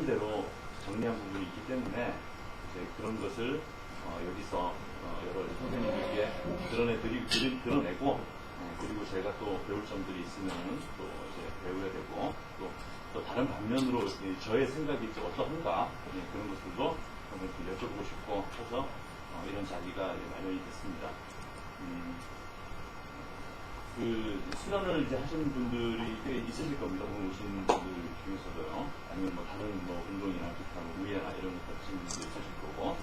대로 정리한 부분이 있기 때문에 이제 그런 것을 여기서 여러 선생님들께 드러내고 그리고 제가 또 배울 점들이 있으면 또 이제 배워야 되고 또 다른 반면으로 저의 생각이 어떠한가 그런 것들도 한번 여쭤보고 싶고 해서 이런 자리가 마련이 됐습니다. 그 수련을 이제 하시는 분들이 꽤 있으실 겁니다. 오늘 오신 분들 중에서도요. 아니면 뭐 다른 뭐 운동이나 기타 우예나 이런 것 하시는 분들 있으실 거고.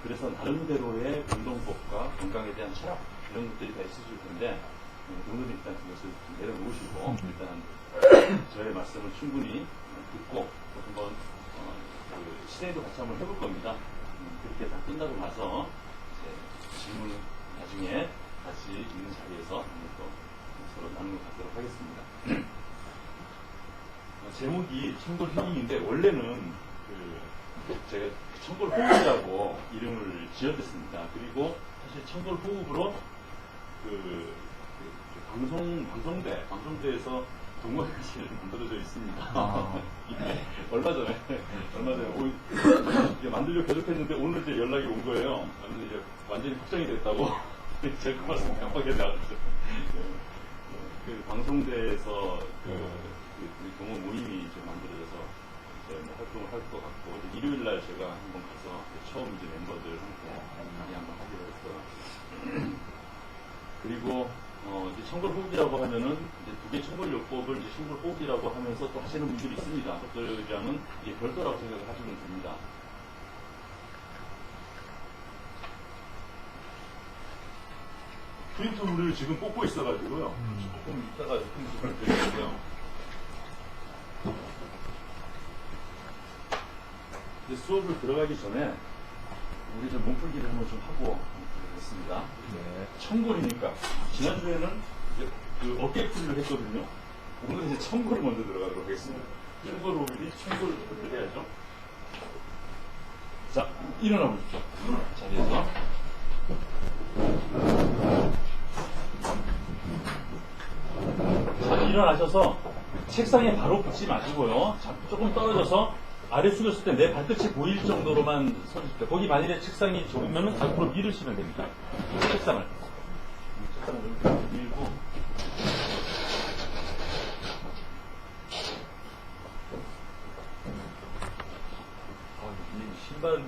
그래서 나름대로의 운동법과 건강에 대한 철학 이런 것들이 다 있으실 텐데 오늘은 일단 그것을 좀 내려놓으시고 일단 저의 말씀을 충분히 듣고 또 한번 그 실행도 같이 한번 해볼 겁니다. 그렇게 다 끝나고 나서 이제 질문 나중에 같이 있는 자리에서 또 서로 나누는 것 갖도록 하겠습니다. 제목이 청골 힐링인데 원래는 제가 청골 호흡이라고 이름을 지었습니다. 그리고 사실 청골 호흡으로 방송대에서 동호회가 만들어져 있습니다. 얼마 전에 만들려고 계속했는데 오늘 이제 연락이 온 거예요. 이제 완전히 확정이 됐다고. 제가 그 말씀 깜빡이 나갔죠. 그 방송대에서 우리 동호 모임이 이제 만들어져서 이제 뭐 활동을 할 것 같고 일요일 날 제가 한번 가서 처음 이제 멤버들한테 많이 한번 하기로 했어요. 그리고 이제 청골 호흡이라고 하면은 이제 두 개 청골 요법을 이제 청골 호흡이라고 하면서 또 하시는 분들이 있습니다. 그들이랑은 이게 별도라고 생각을 하시면 됩니다. 프린트물을 지금 뽑고 있어가지고요. 조금 이따가 프린트물을 드리고요. 수업을 들어가기 전에 우리 좀 몸풀기를 한번 좀 하고 있습니다. 네. 청골이니까 지난주에는 이제 그 어깨 풀이를 했거든요. 오늘은 이제 청골을 먼저 들어가도록 하겠습니다. 청골 호흡이 청골을 해야죠. 자, 일어나 보십시오. 자리에서. 자, 일어나셔서 책상에 바로 붙지 마시고요. 조금 떨어져서 아래 숙였을 때 내 발끝이 보일 정도로만 서주실 때 거기 만일에 책상이 좁으면 앞으로 밀으시면 됩니다. 책상을 이렇게 밀고 이 신발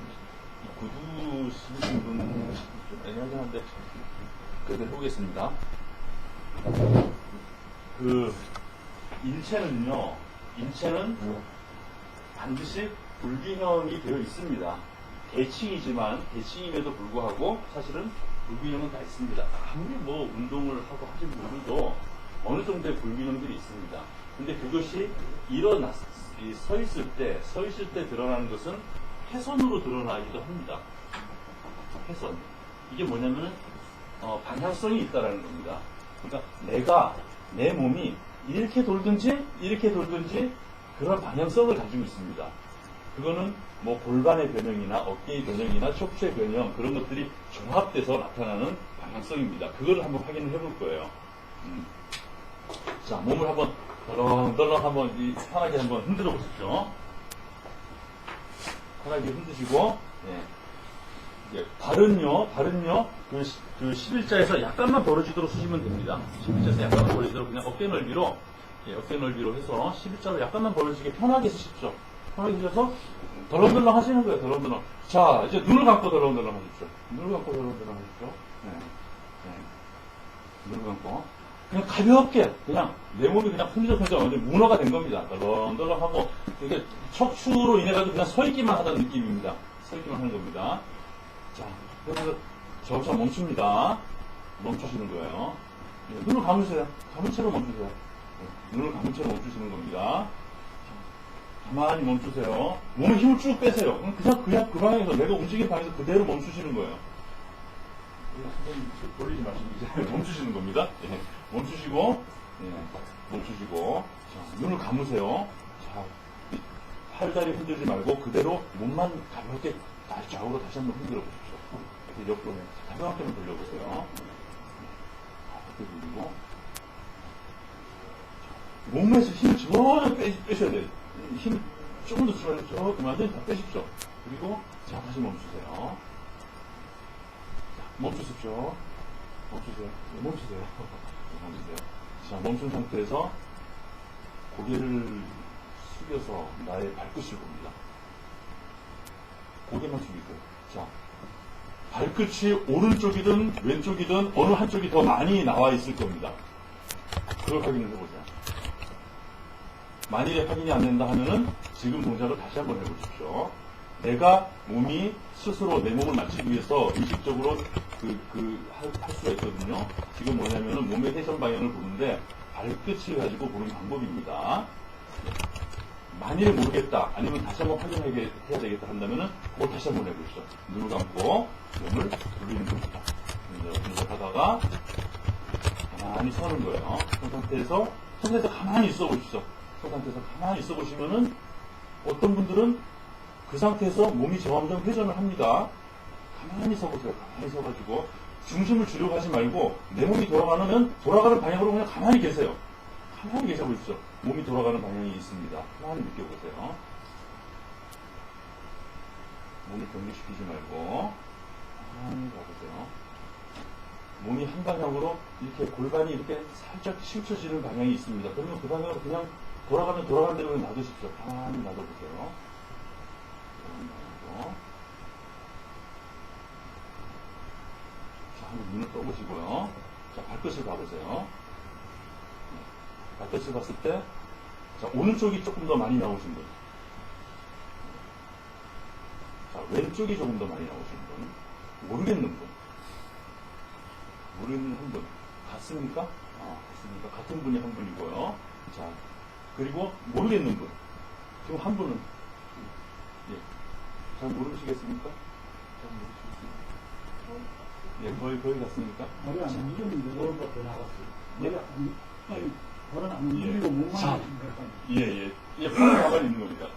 구두 신으신 분은 좀 애매하긴 한데 그대로 해보겠습니다. 그 인체는 반드시 불균형이 되어 있습니다. 대칭임에도 불구하고 사실은 불균형은 다 있습니다. 아무리 뭐 운동을 하고 하신 분들도 어느 정도의 불균형들이 있습니다. 근데 그것이 서 있을 때 드러나는 것은 훼손으로 드러나기도 합니다. 훼손. 이게 뭐냐면 방향성이 있다라는 겁니다. 그러니까 내 몸이 이렇게 돌든지 그런 방향성을 가지고 있습니다. 그거는 뭐 골반의 변형이나 어깨의 변형이나 척추의 변형 그런 것들이 종합돼서 나타나는 방향성입니다. 그걸 한번 확인을 해볼 거예요. 자, 몸을 한번 덜렁덜렁 한번 편하게 한번 흔들어 보십시오. 편하게 흔드시고, 발은요, 그 11자에서 약간만 벌어지도록 쓰시면 됩니다. 11자에서 약간만 벌어지도록 그냥 어깨 넓이로 해서 11자로 약간만 벌어지게 편하게 쓰십시오. 편하게 쓰셔서 덜렁덜렁 하시는 거예요, 덜렁덜렁. 자, 이제 눈을 감고 덜렁덜렁 하십시오. 눈을 감고. 그냥 가볍게, 그냥 내 몸이 그냥 흔들흔들 완전 문어가 된 겁니다. 덜렁덜렁 하고, 이게 척추로 인해가지고 그냥 서 있기만 하다는 느낌입니다. 서 있기만 하는 겁니다. 자, 그래서 저부터 멈춥니다. 멈추시는 거예요. 눈을 감으세요. 감은 채로 멈추세요. 눈을 감은 채로 멈추시는 겁니다. 가만히 멈추세요. 몸에 힘을 쭉 빼세요. 그냥 그 방향에서 내가 움직이는 방향에서 그대로 멈추시는 거예요. 돌리지 마시고 이제 멈추시는 겁니다. 멈추시고, 자, 눈을 감으세요. 자, 팔다리 흔들지 말고 그대로 몸만 가볍게 좌우로 다시 한번 흔들어 보십시오. 옆으로 가볍게 한번 돌려보세요. 가볍게 돌리고 몸에서 힘을 집어넣어 빼셔야 돼요. 힘 조금 더 줄여주죠. 완전히 다 빼십시오. 그리고, 자, 다시 멈추세요. 자, 멈추십시오. 멈추세요. 네, 멈추세요. 멈추세요. 자, 멈춘 상태에서 고개를 숙여서 나의 발끝을 봅니다. 고개만 숙이고. 자, 발끝이 오른쪽이든 왼쪽이든 어느 한쪽이 더 많이 나와 있을 겁니다. 그걸 확인을 해보자. 만일에 확인이 안 된다 하면은 지금 동작을 다시 한번 해보십시오. 내가 몸이 스스로 내 몸을 맞추기 위해서 의식적으로 할 수가 있거든요. 지금 뭐냐면은 몸의 회전 방향을 보는데 발끝을 가지고 보는 방법입니다. 만일 모르겠다, 아니면 다시 한번 확인해야 되겠다 한다면은 그걸 다시 한번 해보시죠. 눈을 감고 몸을 돌리는 겁니다. 이제 하다가 가만히 서는 거예요. 그 상태에서 가만히 있어 보십시오. 그 상태에서 가만히 있어 보시면은 어떤 분들은 그 상태에서 몸이 점점 회전을 합니다. 가만히 서보세요. 가만히 서가지고 중심을 주려고 하지 말고 내 몸이 돌아가는 방향으로 그냥 가만히 계세요. 가만히 계셔 보십시오. 몸이 돌아가는 방향이 있습니다. 가만히 느껴보세요. 몸을 경직시키지 말고 가만히 가보세요. 몸이 한 방향으로 이렇게 골반이 이렇게 살짝 치우쳐지는 방향이 있습니다. 그러면 그 방향으로 그냥 돌아가는 대로 그냥 놔두십시오. 가만히 놔둬보세요. 자, 한번 눈을 떠보시고요. 자, 발끝을 봐보세요. 발끝을 봤을 때, 자, 오른쪽이 조금 더 많이 나오신 분. 자, 왼쪽이 조금 더 많이 나오신 분. 모르겠는 분. 모르는 한 분. 같습니까? 같습니까? 같은 분이 한 분이고요. 자, 그리고 모르겠는 분. 지금 한 분은, 예. 잘 모르시겠습니까? 잘 모르시겠습니까? 예, 거의 같습니까? 머리 안 움직였는데 오른쪽으로 나갔어요. 머리 아니, 머리는 안 예. 움직이고 몸만 자, 움직이니까. 예, 바로 가만히 있는 겁니다.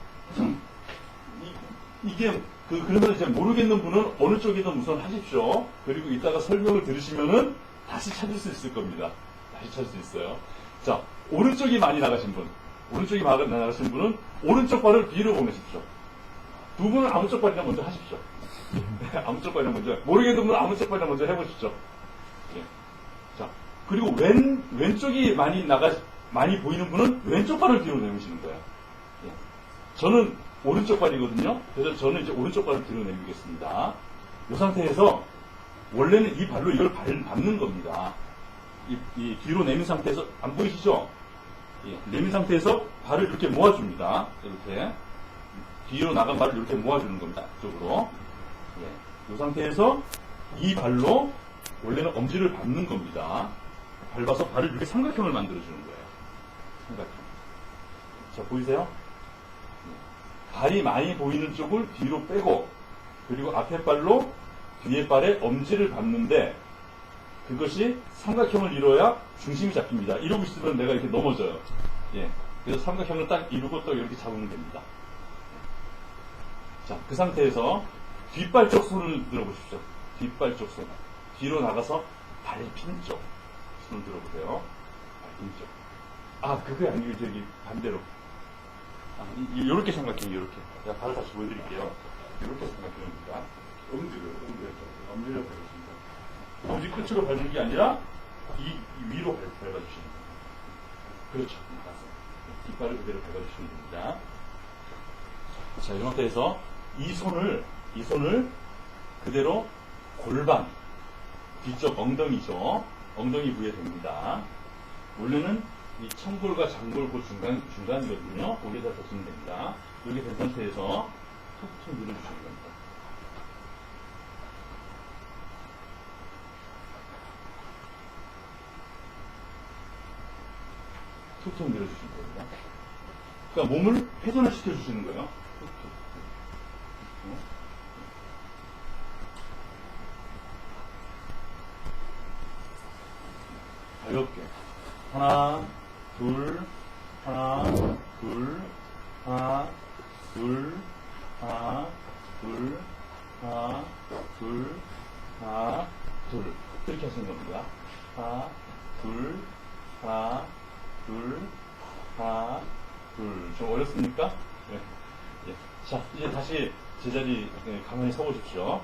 이게, 그러면 이제 모르겠는 분은 어느 쪽이든 우선 하십시오. 그리고 이따가 설명을 들으시면은 다시 찾을 수 있을 겁니다. 다시 찾을 수 있어요. 자, 오른쪽이 많이 나가신 분. 오른쪽이 많이 나가신 분은 오른쪽 발을 뒤로 보내십시오. 두 분은 아무 쪽 발이나 먼저 하십시오. 아무 쪽 발이나 먼저. 모르겠는 분은 아무 쪽 발이나 먼저 해보십시오. 예. 자, 그리고 왼쪽이 많이 보이는 분은 왼쪽 발을 뒤로 내미시는 거예요. 예. 저는 오른쪽 발이거든요. 그래서 저는 이제 오른쪽 발을 뒤로 내미겠습니다. 이 상태에서 원래는 이 발로 이걸 밟는 겁니다. 이 뒤로 내민 상태에서 안 보이시죠? 예. 내민 상태에서 발을 이렇게 모아줍니다. 이렇게 뒤로 나간 발을 이렇게 모아주는 겁니다. 이쪽으로. 예. 이 상태에서 이 발로 원래는 엄지를 밟는 겁니다. 밟아서 발을 이렇게 삼각형을 만들어주는 거예요. 삼각형. 자, 보이세요? 발이 많이 보이는 쪽을 뒤로 빼고, 그리고 앞에 발로 뒤에 발에 엄지를 밟는데, 그것이 삼각형을 이뤄야 중심이 잡힙니다. 이러고 있으면 내가 이렇게 넘어져요. 예. 그래서 삼각형을 딱 이루고 또 이렇게 잡으면 됩니다. 자, 그 상태에서 뒷발 쪽 손을 들어보십시오. 뒷발 쪽 손. 뒤로 나가서 발핀 쪽 손을 들어보세요. 발핀 쪽. 그게 아니고 저기 반대로. 요렇게 삼각형, 요렇게. 제가 발을 다시 보여드릴게요. 요렇게 삼각형입니다. 엄지를 밟으십니다. 엄지 끝으로 밟는 게 아니라 이 위로 밟아주시는 거예요. 그렇죠. 뒷발을 그대로 밟아주시면 됩니다. 자, 이 상태에서 이 손을 그대로 골반, 뒤쪽 엉덩이죠. 엉덩이 부에 됩니다. 원래는 이 청골과 장골 그 중간이거든요. 거기에다 뒀으면 됩니다. 이렇게 된 상태에서 툭툭 밀어주시면 됩니다. 툭툭 밀어주시면 됩니다. 그러니까 몸을 회전을 시켜주시는 거예요. 툭툭. 가볍게. 하나, 둘, 하나, 둘, 하나, 둘, 하나, 둘, 하나, 둘, 하나, 둘. 이렇게 하시는 겁니다. 하나, 둘, 하나, 둘, 하나, 둘. 좀 어렵습니까? 네. 자, 이제 다시 제자리 가만히 서 보십시오.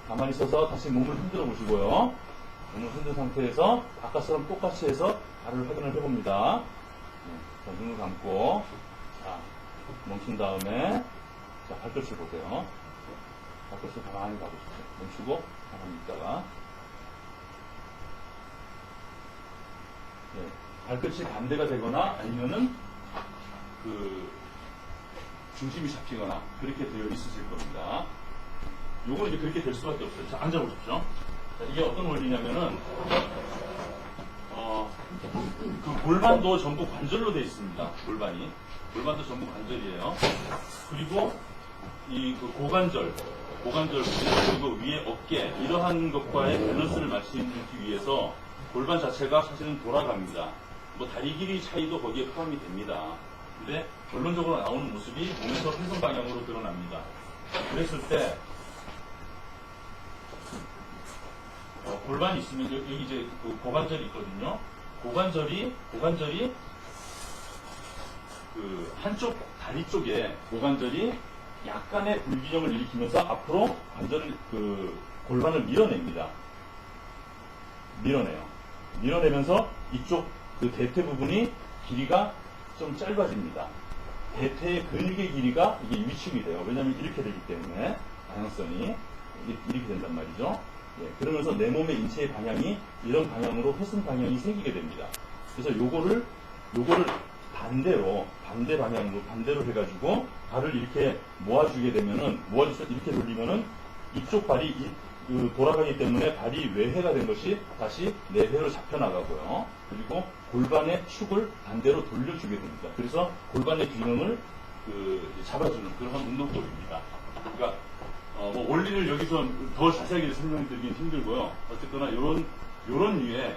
가만히 서서 다시 몸을 흔들어 보시고요. 몸을 흔든 상태에서 아까처럼 똑같이 해서 발을 확인을 해봅니다. 자, 눈을 감고, 자, 멈춘 다음에, 자, 발끝을 보세요. 발끝을 가만히 가보십시오. 멈추고, 가만히 있다가, 네, 발끝이 반대가 되거나 아니면은, 중심이 잡히거나 그렇게 되어 있으실 겁니다. 요거는 이제 그렇게 될 수밖에 없어요. 자, 앉아보십시오. 자, 이게 어떤 원리냐면은, 그 골반도 전부 관절로 되어 있습니다. 골반도 전부 관절이에요. 그리고 그 고관절, 그리고 위에 어깨, 이러한 것과의 밸런스를 맞추기 위해서 골반 자체가 사실은 돌아갑니다. 뭐 다리 길이 차이도 거기에 포함이 됩니다. 근데 결론적으로 나오는 모습이 몸에서 회전 방향으로 드러납니다. 그랬을 때 골반이 있으면 여기 이제 그 고관절이 있거든요. 고관절이 그 한쪽 다리 쪽에 고관절이 약간의 불균형을 일으키면서 앞으로 골반을 밀어냅니다. 밀어내면서 이쪽 그 대퇴 부분이 길이가 좀 짧아집니다. 대퇴의 근육의 길이가 이게 위축이 돼요. 왜냐하면 이렇게 되기 때문에 방향성이 이렇게 된단 말이죠. 예, 그러면서 내 몸의 인체의 방향이 이런 방향으로 회선 방향이 생기게 됩니다. 그래서 요거를 반대 방향으로 반대로 해가지고 발을 이렇게 모아주게 되면은 이렇게 돌리면은 이쪽 발이 돌아가기 때문에 발이 외회가 된 것이 다시 내회로 잡혀나가고요. 그리고 골반의 축을 반대로 돌려주게 됩니다. 그래서 골반의 균형을 잡아주는 그런 운동법입니다. 그러니까 뭐 원리를 여기서 더 자세하게 설명드리긴 힘들고요. 어쨌거나 이런 류의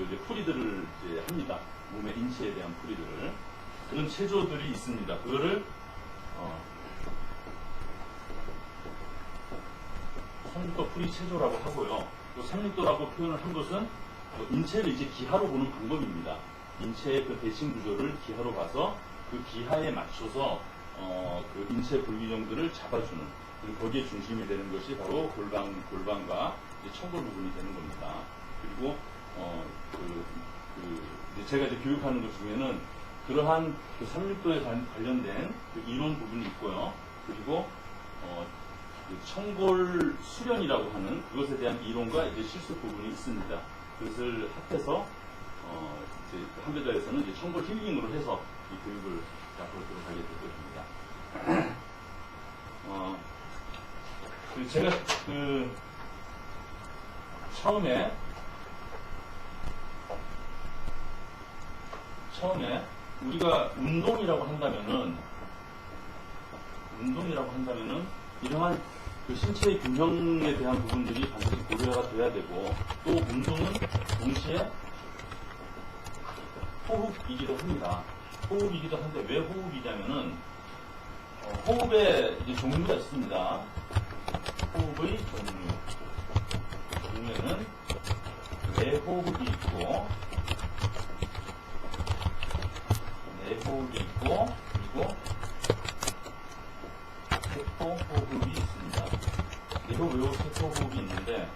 이제 풀이들을 이제 합니다. 몸의 인체에 대한 풀이들을. 그런 체조들이 있습니다. 그거를 삼육도 풀이 체조라고 하고요. 또 삼육도라고 표현을 한 것은 인체를 이제 기하로 보는 방법입니다. 인체의 그 대칭 구조를 기하로 봐서 그 기하에 맞춰서 그 인체 불균형들을 잡아주는, 그리고 거기에 중심이 되는 것이 바로 골반과 이제 청골 부분이 되는 겁니다. 그리고 제가 이제 교육하는 것 중에는 그러한 그 삼육도에 관련된 그 이론 부분이 있고요. 그리고 그 청골 수련이라고 하는 그것에 대한 이론과 이제 실습 부분이 있습니다. 그것을 합해서 이제 한배자에서는 이제 청골 힐링으로 해서 이 교육을 앞으로 들어가게 될 것입니다. 제가 처음에 우리가 운동이라고 한다면은 이러한 그 신체의 균형에 대한 부분들이 반드시 고려가 돼야 되고, 또 운동은 동시에 호흡이기도 합니다. 호흡이기도 한데 왜 호흡이냐면은 호흡에 이제 종류가 있습니다. 호흡의 종류에는 내호흡이 있고, 그리고 세포호흡이 있습니다. 내호흡, 세포호흡이 있는데,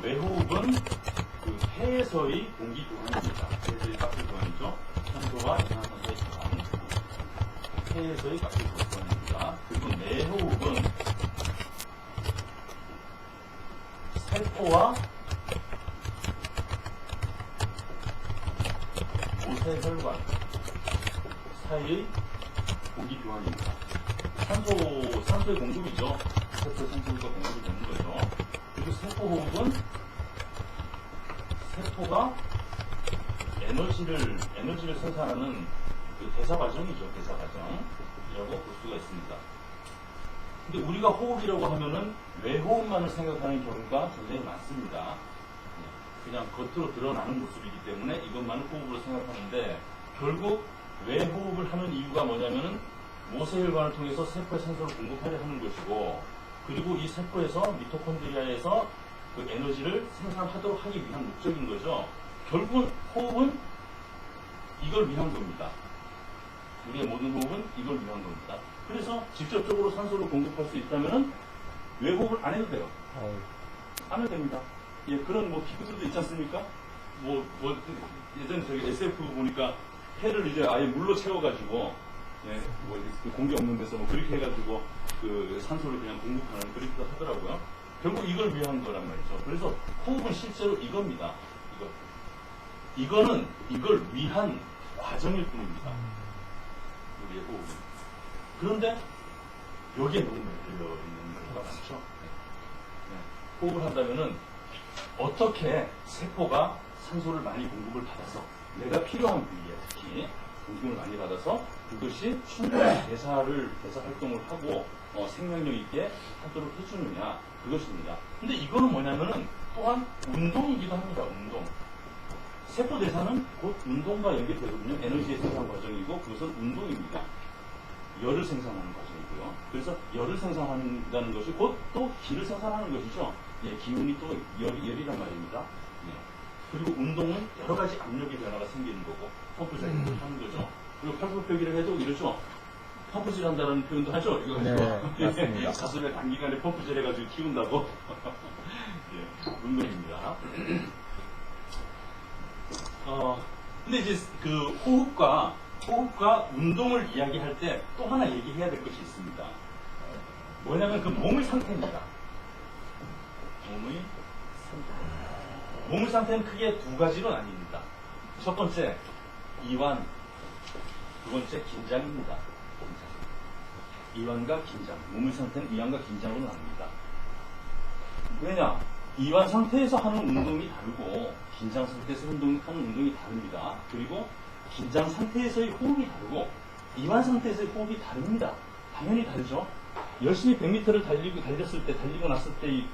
외호흡은 그 폐에서의 공기 교환입니다. 폐에서의 가스 교환이죠. 산소와 이산화탄소의 교환. 폐에서의 가스 교환입니다. 그리고 내호흡은 세포와 모세혈관 사이의 공기 교환입니다. 산소의 공급이죠. 산소가 공급이 되는 거죠. 그리고 세포호흡은 세포가 에너지를 생산하는 그 대사 과정이죠. 대사 과정이라고 볼 수가 있습니다. 근데 우리가 호흡이라고 하면은 외호흡만을 생각하는 경우가 굉장히 많습니다. 그냥 겉으로 드러나는 모습이기 때문에 이것만을 호흡으로 생각하는데, 결국 외호흡을 하는 이유가 뭐냐면은 모세혈관을 통해서 세포에 산소를 공급하려 하는 것이고, 그리고 이 세포에서 미토콘드리아에서 그 에너지를 생산하도록 하기 위한 목적인 거죠. 결국은 호흡은 이걸 위한 겁니다. 우리의 모든 호흡은 이걸 위한 겁니다. 그래서 직접적으로 산소를 공급할 수 있다면은 외호흡을 안 해도 돼요. 안 해도 됩니다. 예, 그런 뭐 기구들도 있지 않습니까? 예전에 저기 SF 보니까 폐를 이제 아예 물로 채워가지고, 예, 뭐 공기 없는 데서 뭐 그렇게 해가지고 그 산소를 그냥 공급하는 그렇게 하더라고요. 결국 이걸 위한 거란 말이죠. 그래서 호흡은 실제로 이겁니다. 이거는 이걸 위한 과정일 뿐입니다. 우리의 호흡은. 그런데 여기에 너무 걸려 있는 경우가 많죠. 네. 호흡을 한다면은 어떻게 세포가 산소를 많이 공급을 받아서 내가 필요한 부위에 특히 공급을 많이 받아서 그것이 충분히 대사 활동을 하고 생명력 있게 하도록 해주느냐 그것입니다. 근데 이거는 뭐냐면은 또한 운동이기도 합니다. 운동. 세포 대사는 곧 운동과 연결되거든요. 에너지의 생산 과정이고 그것은 운동입니다. 열을 생산하는 과정이고요. 그래서 열을 생산한다는 것이 곧 또 기를 생산하는 것이죠. 예, 기운이 또 열이란 말입니다. 예. 그리고 운동은 여러 가지 압력의 변화가 생기는 거고 펌프 작용을 하는 거죠. 그리고 팔굽혀펴기를 해도 이러죠. 펌프질 한다는 표현도 하죠. 이거 네, 맞습니다. 가슴에 단기간에 펌프질 해가지고 키운다고. 예, 운동입니다. 근데 이제 그 호흡과 운동을 이야기할 때 또 하나 얘기해야 될 것이 있습니다. 뭐냐면 그 몸의 상태입니다. 몸의 상태는 크게 두 가지로 나뉩니다. 첫 번째, 이완. 두 번째, 긴장입니다. 이완과 긴장. 몸의 상태는 이완과 긴장으로 나뉩니다. 왜냐? 이완 상태에서 하는 운동이 다르고 긴장 상태에서 하는 운동이 다릅니다. 그리고 긴장 상태에서의 호흡이 다르고 이완 상태에서의 호흡이 다릅니다. 당연히 다르죠. 열심히 100m를 달리고 났을 때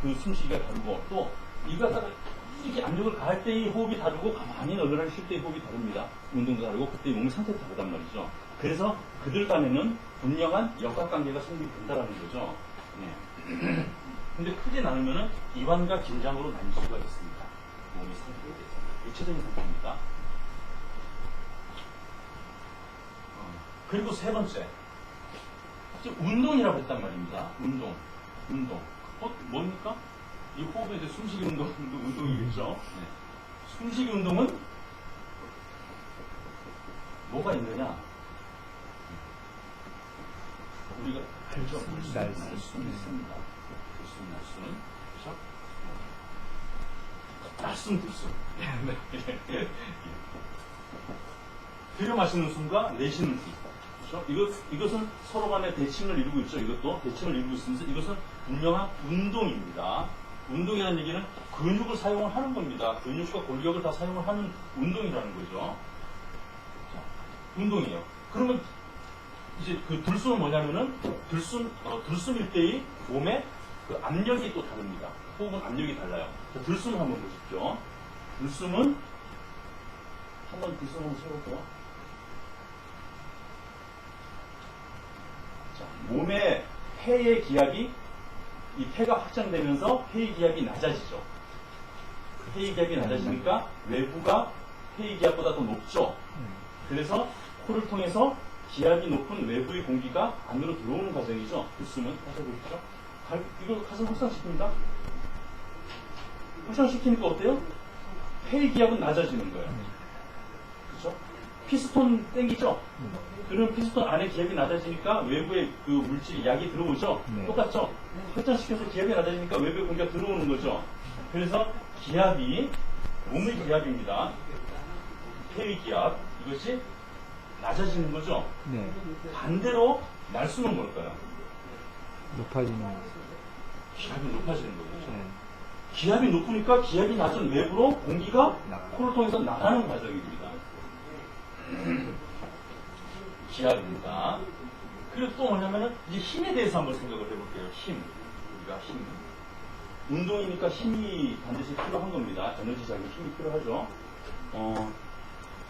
그 숨쉬기가 다르고 또 이거 갖다가 이렇게 압력을 가할 때의 호흡이 다르고 가만히 널널하게 쉴 때의 호흡이 다릅니다. 운동도 다르고 그때의 몸의 상태도 다르단 말이죠. 그래서 그들 간에는 분명한 역학관계가 성립된다는 거죠. 네. 근데 크게 나누면은 이완과 긴장으로 나뉠 수가 있습니다. 몸의 상태에 대해서. 육체적인 상태입니다. 그리고 세 번째. 운동이라고 했단 말입니다. 운동. 뭡니까? 이 호흡에 이제 숨쉬기 운동이겠죠. 네. 숨쉬기 운동은 뭐가 있느냐? 우리가 알죠? 날숨 있습니다. 날숨. 날숨, 들숨. 들여 마시는 숨과 내쉬는 숨. 그렇죠? 이것은 서로 간에 대칭을 이루고 있죠. 이것도 대칭을 이루고 있으면서 이것은 분명한 운동입니다. 운동이라는 얘기는 근육을 사용을 하는 겁니다. 근육과 골격을 다 사용을 하는 운동이라는 거죠. 자, 운동이에요. 그러면 이제 그 들숨은 뭐냐면은 들숨일 때의 몸의 그 압력이 또 다릅니다. 호흡은 압력이 달라요. 자, 들숨 한번 보십시오. 들숨은 한번 세워볼게요. 자, 몸의 폐의 기압이 이 폐가 확장되면서 폐의 기압이 낮아지죠. 폐의 기압이 낮아지니까 외부가 폐의 기압보다 더 높죠. 그래서 코를 통해서 기압이 높은 외부의 공기가 안으로 들어오는 과정이죠. 들숨은 다시 보십시오. 이걸 가슴 확장시킵니다. 확장시키니까 어때요? 폐의 기압은 낮아지는 거예요. 그렇죠? 피스톤 땡기죠? 그러면 피스톤 안에 기압이 낮아지니까 외부의 그 물질이 약이 들어오죠? 네. 똑같죠? 확장시켜서 기압이 낮아지니까 외부의 공기가 들어오는 거죠. 그래서 기압이 몸의 기압입니다. 폐의 기압 이것이 낮아지는 거죠. 네. 반대로 날숨은 뭘까요? 높아지는. 기압이 높아지는 거죠. 네. 기압이 높으니까 기압이 낮은 외부로 공기가 코를 통해서 나가는 과정입니다. 기압입니다. 그리고 또 뭐냐면은 이제 힘에 대해서 한번 생각을 해볼게요. 힘. 우리가 힘. 운동이니까 힘이 반드시 필요한 겁니다. 에너지적인 힘이 필요하죠.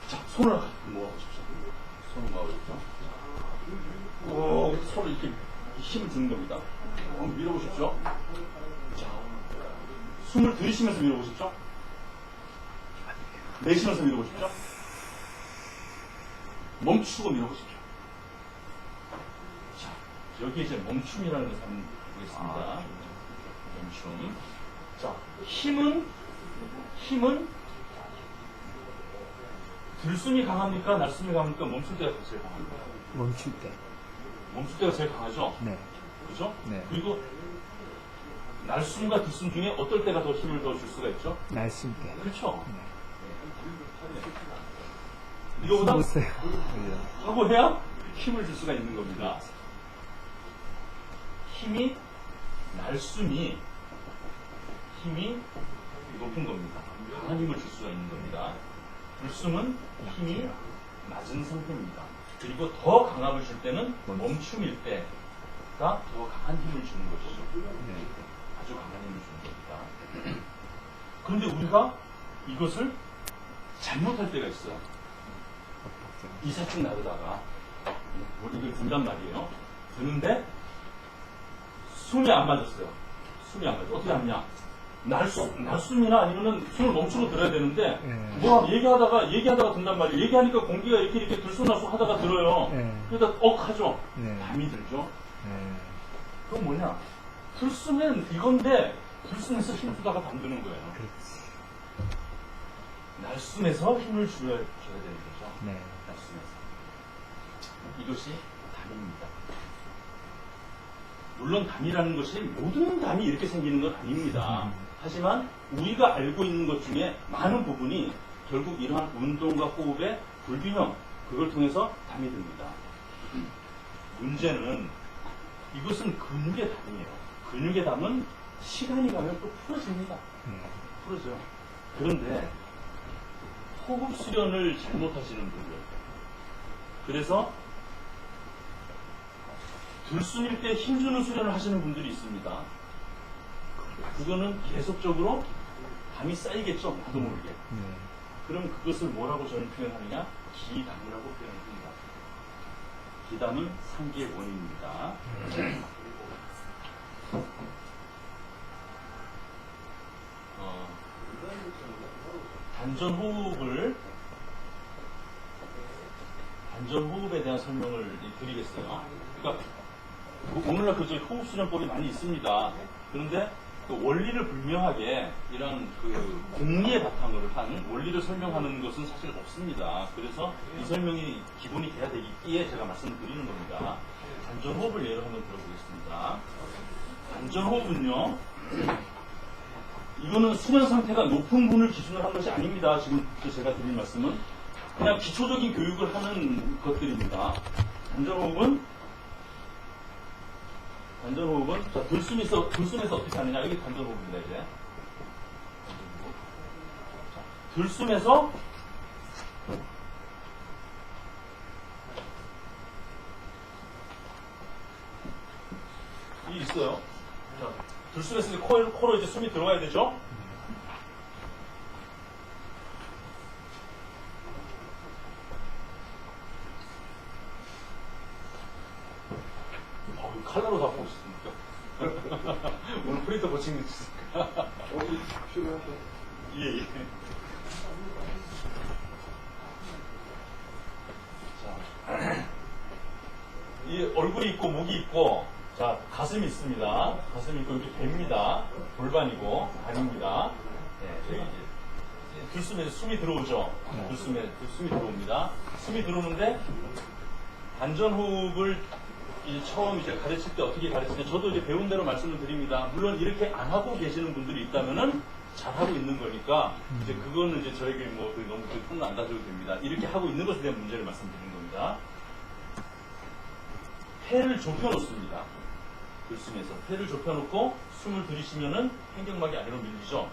자, 손을 모아보십시오. 손을 모아보십시오. 손을 이렇게 힘을 주는 겁니다. 밀어보십시오. 자, 숨을 들이쉬면서 밀어보십시오. 내쉬면서 밀어보십시오. 멈추고 밀어보십시오. 여기 이제 멈춤이라는 것을 한번 보겠습니다. 멈춤. 자, 힘은 들숨이 강합니까? 날숨이 강합니까? 멈출 때가 제일 강합니까? 멈출 때. 멈출 때가 제일 강하죠? 네. 그죠? 네. 그리고 날숨과 들숨 중에 어떨 때가 더 힘을 더 줄 수가 있죠? 날숨 때. 그렇죠? 네. 이거보다 못어요. 하고 해야 힘을 줄 수가 있는 겁니다. 날숨이 힘이 높은 겁니다. 강한 힘을 줄 수가 있는 겁니다. 들숨은 힘이 낮은 상태입니다. 그리고 더 강함을 줄 때는 멈춤일 때가 더 강한 힘을 주는 것이죠. 네. 아주 강한 힘을 주는 겁니다. 그런데 우리가 이것을 잘못할 때가 있어요. 이사축 나르다가 이걸 든단 말이에요. 드는데 숨이 안 맞았어요. 숨이 안 맞았어요. 어떻게 하느냐? 날숨이나 아니면은 숨을 멈추고 들어야 되는데 뭐 얘기하다가 든단 말이에요. 얘기하니까 공기가 이렇게 들쑥날쑥 하다가 들어요. 그러다 하죠. 담이 들죠. 그건 뭐냐? 들숨은 이건데 들숨에서 힘 주다가 담드는 거예요. 그렇지. 날숨에서 힘을 줘야 되는 거죠. 네. 날숨에서. 이것이 담입니다. 물론 담이라는 것이 모든 담이 이렇게 생기는 건 아닙니다. 하지만 우리가 알고 있는 것 중에 많은 부분이 결국 이러한 운동과 호흡의 불균형, 그걸 통해서 담이 듭니다. 문제는 이것은 근육의 담이에요. 근육의 담은 시간이 가면 또 풀어집니다. 풀어져요. 그런데 호흡 수련을 잘못하시는 분들, 그래서 들숨일 때 힘주는 수련을 하시는 분들이 있습니다. 그거는 계속적으로 담이 쌓이겠죠, 나도 모르게. 그럼 그것을 뭐라고 저는 표현하느냐? 기담이라고 표현합니다. 기담은 상기의 원인입니다. 단전호흡에 대한 설명을 드리겠어요. 그러니까 오늘날 그 호흡 수련법이 많이 있습니다. 그런데 그 원리를 분명하게 이런 그 공리에 바탕으로 한 원리를 설명하는 것은 사실 없습니다. 그래서 이 설명이 기본이 돼야 되기에 제가 말씀을 드리는 겁니다. 단전호흡을 예로 한번 들어보겠습니다. 단전호흡은요, 이거는 수면 상태가 높은 분을 기준으로 한 것이 아닙니다. 지금 제가 드린 말씀은 그냥 기초적인 교육을 하는 것들입니다. 단전호흡은 자, 들숨에서 어떻게 하느냐? 여기 단전호흡입니다. 이제 자, 들숨에서 이 있어요. 자, 들숨에서 코로 이제 숨이 들어가야 되죠? 칼라로 잡고 있습니까? 오늘 프린터 고친 게 있으니까. 예. 자, 이 얼굴이 있고 목이 있고, 자, 가슴이 있습니다. 가슴이 있고 여기 배입니다. 골반이고 다리입니다. 네, 여기 들숨에 숨이 들어오죠. 들숨에 숨이 들어옵니다. 숨이 들어오는데 단전호흡을 처음 이제 가르칠 때 어떻게 가르칠 때 저도 이제 배운 대로 말씀을 드립니다. 물론 이렇게 안 하고 계시는 분들이 있다면은 잘 하고 있는 거니까 이제 그거는 이제 저에게 뭐 너무 손 안 다져도 됩니다. 이렇게 하고 있는 것에 대한 문제를 말씀드리는 겁니다. 폐를 좁혀 놓습니다. 들숨에서 폐를 좁혀 놓고 숨을 들이쉬면은 횡격막이 아래로 밀리죠.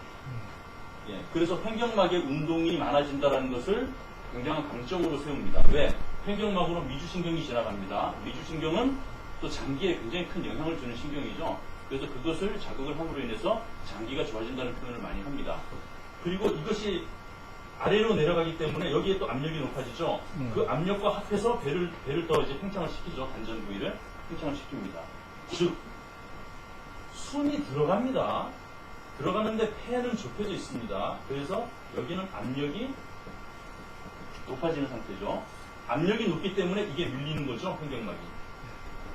예, 그래서 횡격막의 운동이 많아진다는 것을 굉장한 강점으로 세웁니다. 왜? 횡격막으로 미주신경이 지나갑니다. 미주신경은 또 장기에 굉장히 큰 영향을 주는 신경이죠. 그래서 그것을 자극을 함으로 인해서 장기가 좋아진다는 표현을 많이 합니다. 그리고 이것이 아래로 내려가기 때문에 여기에 또 압력이 높아지죠. 그 압력과 합해서 배를 더 이제 팽창을 시키죠. 단전 부위를 팽창을 시킵니다. 즉 숨이 들어갑니다. 들어가는데 폐는 좁혀져 있습니다. 그래서 여기는 압력이 높아지는 상태죠. 압력이 높기 때문에 이게 밀리는 거죠, 횡격막이.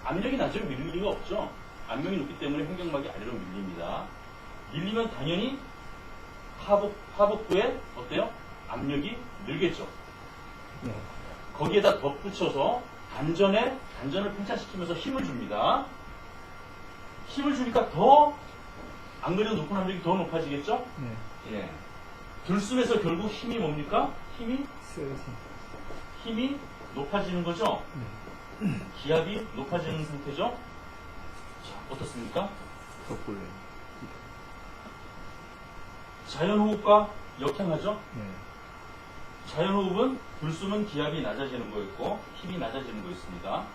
압력이 낮으면 밀릴 리가 없죠. 압력이 높기 때문에 횡격막이 아래로 밀립니다. 밀리면 당연히 하복부에 어때요? 압력이 늘겠죠. 네. 거기에다 덧붙여서 단전을 팽창시키면서 힘을 줍니다. 힘을 주니까 안 그래도 높은 압력이 더 높아지겠죠? 네. 예. 들숨에서 결국 힘이 뭡니까? 쓰러지. 힘이 높아지는 거죠? 네. 기압이 높아지는 상태죠? 자, 어떻습니까? 거꾸로. 자연호흡과 역행하죠? 네. 자연호흡은 들숨은 기압이 낮아지는 거였고 힘이 낮아지는 거였습니다.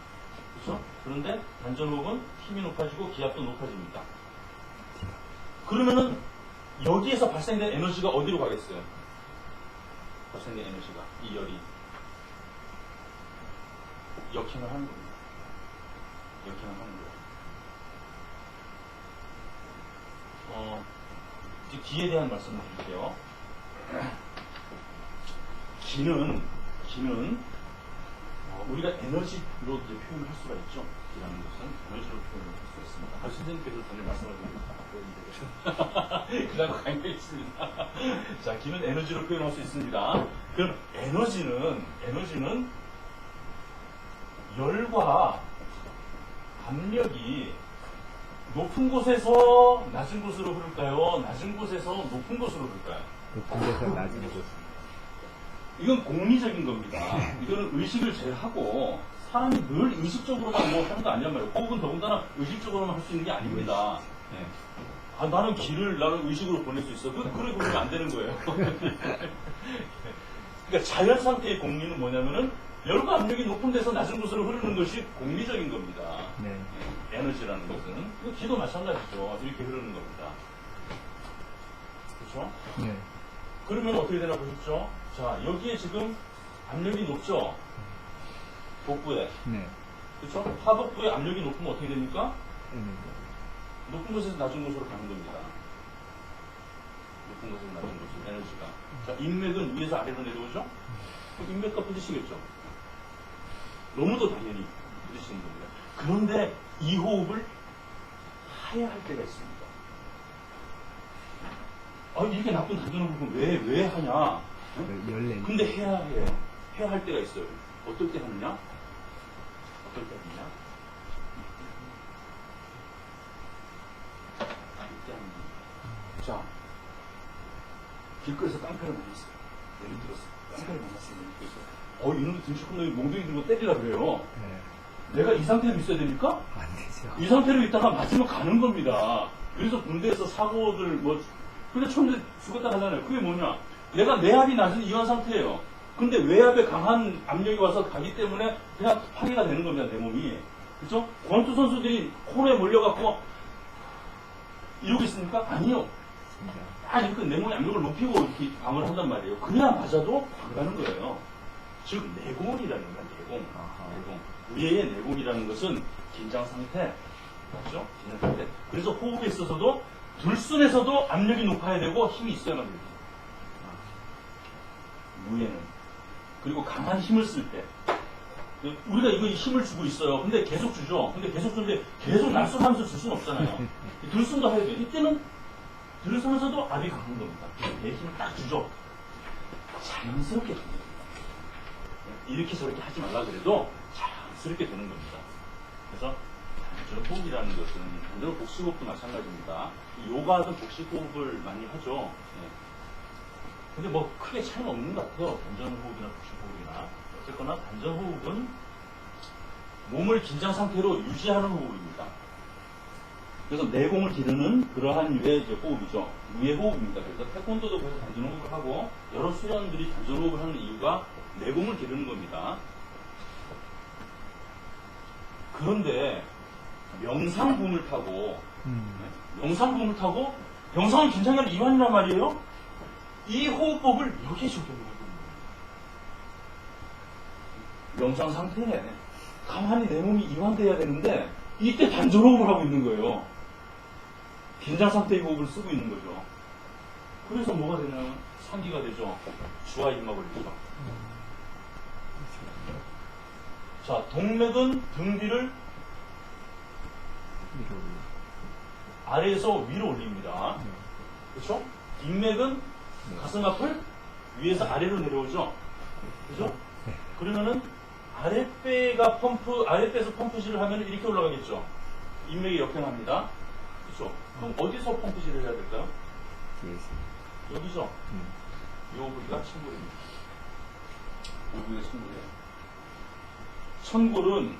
그렇죠? 그런데 단전호흡은 힘이 높아지고 기압도 높아집니다. 그러면은 여기에서 발생된 에너지가 어디로 가겠어요? 발생된 에너지가 이 열이 역행을 하는 겁니다. 역행을 하는 거예요. 이제 기에 대한 말씀을 드릴게요. 기는 우리가 에너지로 이제 표현을 할 수가 있죠. 기라는 것은 에너지로 표현을 할 수가 있습니다. 선생님께서 전에 말씀하셨는데 그다음 강의가 있습니다. 자, 기는 에너지로 표현할 수 있습니다. 그럼 에너지는 열과 압력이 높은 곳에서 낮은 곳으로 흐를까요? 낮은 곳에서 높은 곳으로 흐를까요? 높은 데서 낮은 곳. 이건 공리적인 겁니다. 이거는 의식을 제하고 사람이 늘 의식적으로만 뭐 하는 거 아니란 말이에요. 호흡은 더군다나 의식적으로만 할 수 있는 게 아닙니다. 네. 나는 나는 의식으로 보낼 수 있어. 그래 보면 안 되는 거예요. 그러니까 자연 상태의 공리는 뭐냐면은 열과 압력이 높은 데서 낮은 곳으로 흐르는 것이 공리적인 겁니다. 네. 에너지라는 것은. 기도 마찬가지죠. 이렇게 흐르는 겁니다. 그렇죠? 네. 그러면 어떻게 되나 보십시오. 자, 여기에 지금 압력이 높죠? 복부에. 네. 그렇죠? 하복부에 압력이 높으면 어떻게 됩니까? 에너지. 높은 곳에서 낮은 곳으로 가는 겁니다. 높은 곳에서 낮은 곳으로 에너지가. 자, 인맥은 위에서 아래로 내려오죠? 그럼 인맥과 부딪히겠죠? 너무도 당연히 부딪히는 겁니다. 그런데 이 호흡을 해야 할 때가 있습니다. 이게 나쁜 단전호흡은 왜 하냐? 열내. 근데 해야 해요. 해야 할 때가 있어요. 어떨 때 하느냐? 어떨 때 하느냐? 이때 하느냐? 자, 길거리에서 깡패를 만났어요. 예를 들어서 깡패를 만났어요. 이놈도 등치 큰 놈이 몽둥이 들고 때리라 그래요. 네. 내가 이 상태로 있어야 됩니까? 안 되죠. 이 상태로 있다가 맞으면 가는 겁니다. 그래서 군대에서 사고들 근데 처음에 죽었다 하잖아요. 그게 뭐냐? 내가 내압이 낮은 이완 상태예요. 근데 외압에 강한 압력이 와서 가기 때문에 그냥 파괴가 되는 겁니다, 내 몸이. 그죠? 권투 선수들이 코너에 몰려갖고 이러고 있습니까? 아니요. 이렇게 내 몸의 압력을 높이고 이렇게 방어를 한단 말이에요. 그냥 맞아도 가는 거예요. 즉, 내공이라는 거야, 내공. 우리의 내공이라는 것은 긴장 상태. 맞죠? 긴장 상태. 그래서 호흡에 있어서도 들숨에서도 압력이 높아야 되고 힘이 있어야만 됩니다. 무예는. 그리고 강한 힘을 쓸 때. 우리가 이거 힘을 주고 있어요. 근데 계속 주죠. 근데 계속 주는데 계속 날숨하면서 줄 수는 없잖아요. 들숨도 해야 돼요. 이때는 들숨에서도 압이 강한 겁니다. 내 힘을 딱 주죠. 자연스럽게 되는 겁니다. 이렇게 저렇게 하지 말라 그래도 자연스럽게 되는 겁니다. 그래서 단전 호흡이라는 것은 반대로 복식호흡도 마찬가지입니다. 요가도 복식호흡을 많이 하죠. 근데 뭐 크게 차이는 없는 것 같아요. 단전호흡이나 복식호흡이나. 어쨌거나 단전호흡은 몸을 긴장 상태로 유지하는 호흡입니다. 그래서 내공을 기르는 그러한 유의 이제 호흡이죠. 무의 호흡입니다. 그래서 태권도도 그래서 단전호흡을 하고 여러 수련들이 단전호흡을 하는 이유가 내공을 기르는 겁니다. 그런데 명상붐을 타고 명상붐을 타고 명상은 긴장이 아니라 이완이란 말이에요. 이 호흡법을 여기에 적용을 해보는 거예요. 명상 상태에 가만히 내 몸이 이완돼야 되는데 이때 단전호흡을 하고 있는 거예요. 긴장 상태의 호흡을 쓰고 있는 거죠. 그래서 뭐가 되냐면 상기가 되죠. 주와 입마 걸리죠. 자, 동맥은 등 뒤를 아래에서 위로 올립니다. 그렇죠? 인맥은 가슴 앞을 위에서 아래로 내려오죠. 그죠? 그러면은 아랫배에서 펌프질을 하면 이렇게 올라가겠죠. 인맥이 역행합니다. 그렇죠? 그럼 어디서 펌프질을 해야 될까요? 여기죠. 요 부위가 천골입니다. 요 부위가 천골이에요. 천골은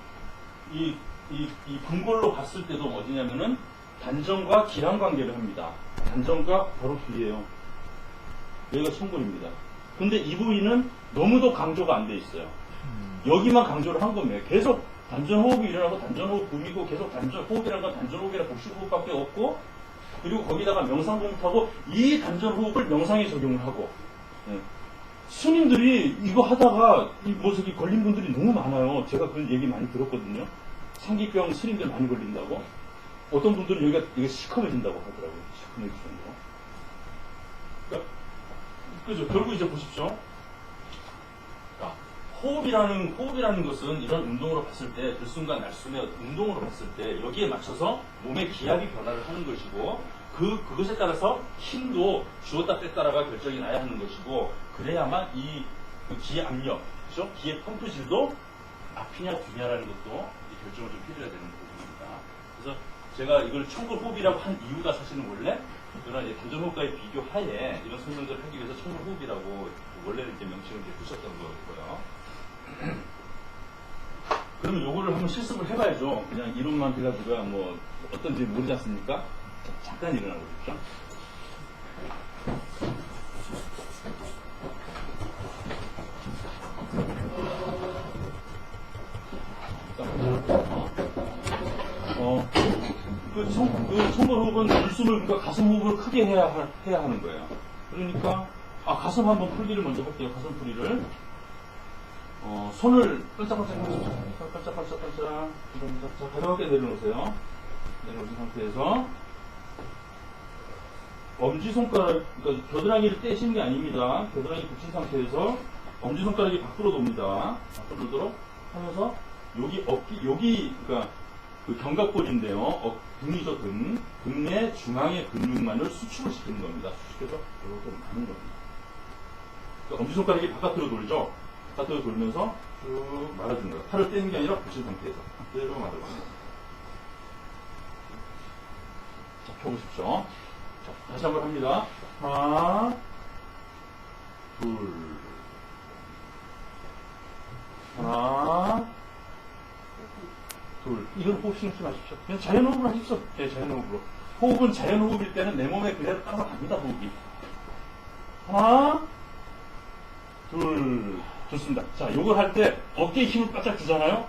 이 분골로 봤을 때도 어디냐면은 단전과 기랑 관계를 합니다. 단전과 바로 뒤에요. 여기가 천골입니다. 근데 이 부위는 너무도 강조가 안 돼 있어요. 여기만 강조를 한 겁니다. 계속 단전호흡이 일어나고 단전호흡 붐이고 계속 단전호흡이라는 건 단전호흡이나 복식호흡밖에 없고, 그리고 거기다가 명상공부하고 이 단전호흡을 명상에 적용을 하고. 스님들이 이거 하다가 저기 걸린 분들이 너무 많아요. 제가 그런 얘기 많이 들었거든요. 상기병 스님들 많이 걸린다고. 어떤 분들은 여기가 시커매진다고 하더라고요. 시커매진다고. 그러니까 그죠. 결국 이제 보십시오. 호흡이라는 것은 이런 운동으로 봤을 때, 들숨과 날숨의 운동으로 봤을 때 여기에 맞춰서 몸의 기압이 변화를 하는 것이고, 그것에 따라서 힘도 주었다 뺐다라가 결정이 나야 하는 것이고, 그래야만 기의 압력, 그죠? 기의 펌프질도 앞이냐 뒤냐라는 것도 결정을 좀 해줘야 되는 부분입니다. 그래서 제가 이걸 천골호흡이라고 한 이유가 사실은 원래 그런 단전호흡과의 비교하에 이런 설명들을 하기 위해서 천골호흡이라고 원래는 이렇게 명칭을 이렇게 붙였던 거고요. 그러면 요거를 한번 실습을 해봐야죠. 그냥 이론만 해가지고 뭐 어떤지 모르지 않습니까? 잠깐 일어나 보십시오. 그 천골호흡은 물숨을, 그러니까 가슴 호흡을 크게 해야 하는 거예요. 그러니까, 가슴 한번 풀기를 먼저 할게요. 가슴 풀이를. 손을 반짝반짝 해보십시오. 반짝반짝. 자, 가볍게 내려놓으세요. 내려오신 상태에서. 엄지손가락, 그러니까 겨드랑이를 떼시는 게 아닙니다. 겨드랑이 붙인 상태에서 엄지손가락이 밖으로 돕니다. 밖으로 돌도록 하면서, 여기, 그러니까, 그 견갑골인데요. 등이죠, 등. 등의 중앙의 근육만을 수축을 시키는 겁니다. 수축해서 이렇게 가는 겁니다. 그러니까 엄지손가락이 바깥으로 돌죠. 바깥으로 돌면서 쭉 말아주는 거예요. 팔을 떼는 게 아니라 붙인 상태에서. 그대로 말아주는 거예요. 자, 펴보십시오. 자, 다시 한번 합니다. 하나, 둘, 하나, 둘. 이건 호흡 신경 쓰지 마십시오. 그냥 자연호흡을 하십시오. 네, 자연호흡으로. 호흡은 자연호흡일 때는 내 몸에 그대로 따라갑니다, 호흡이. 하나, 둘. 좋습니다. 자, 요걸 할 때 어깨에 힘을 바짝 주잖아요?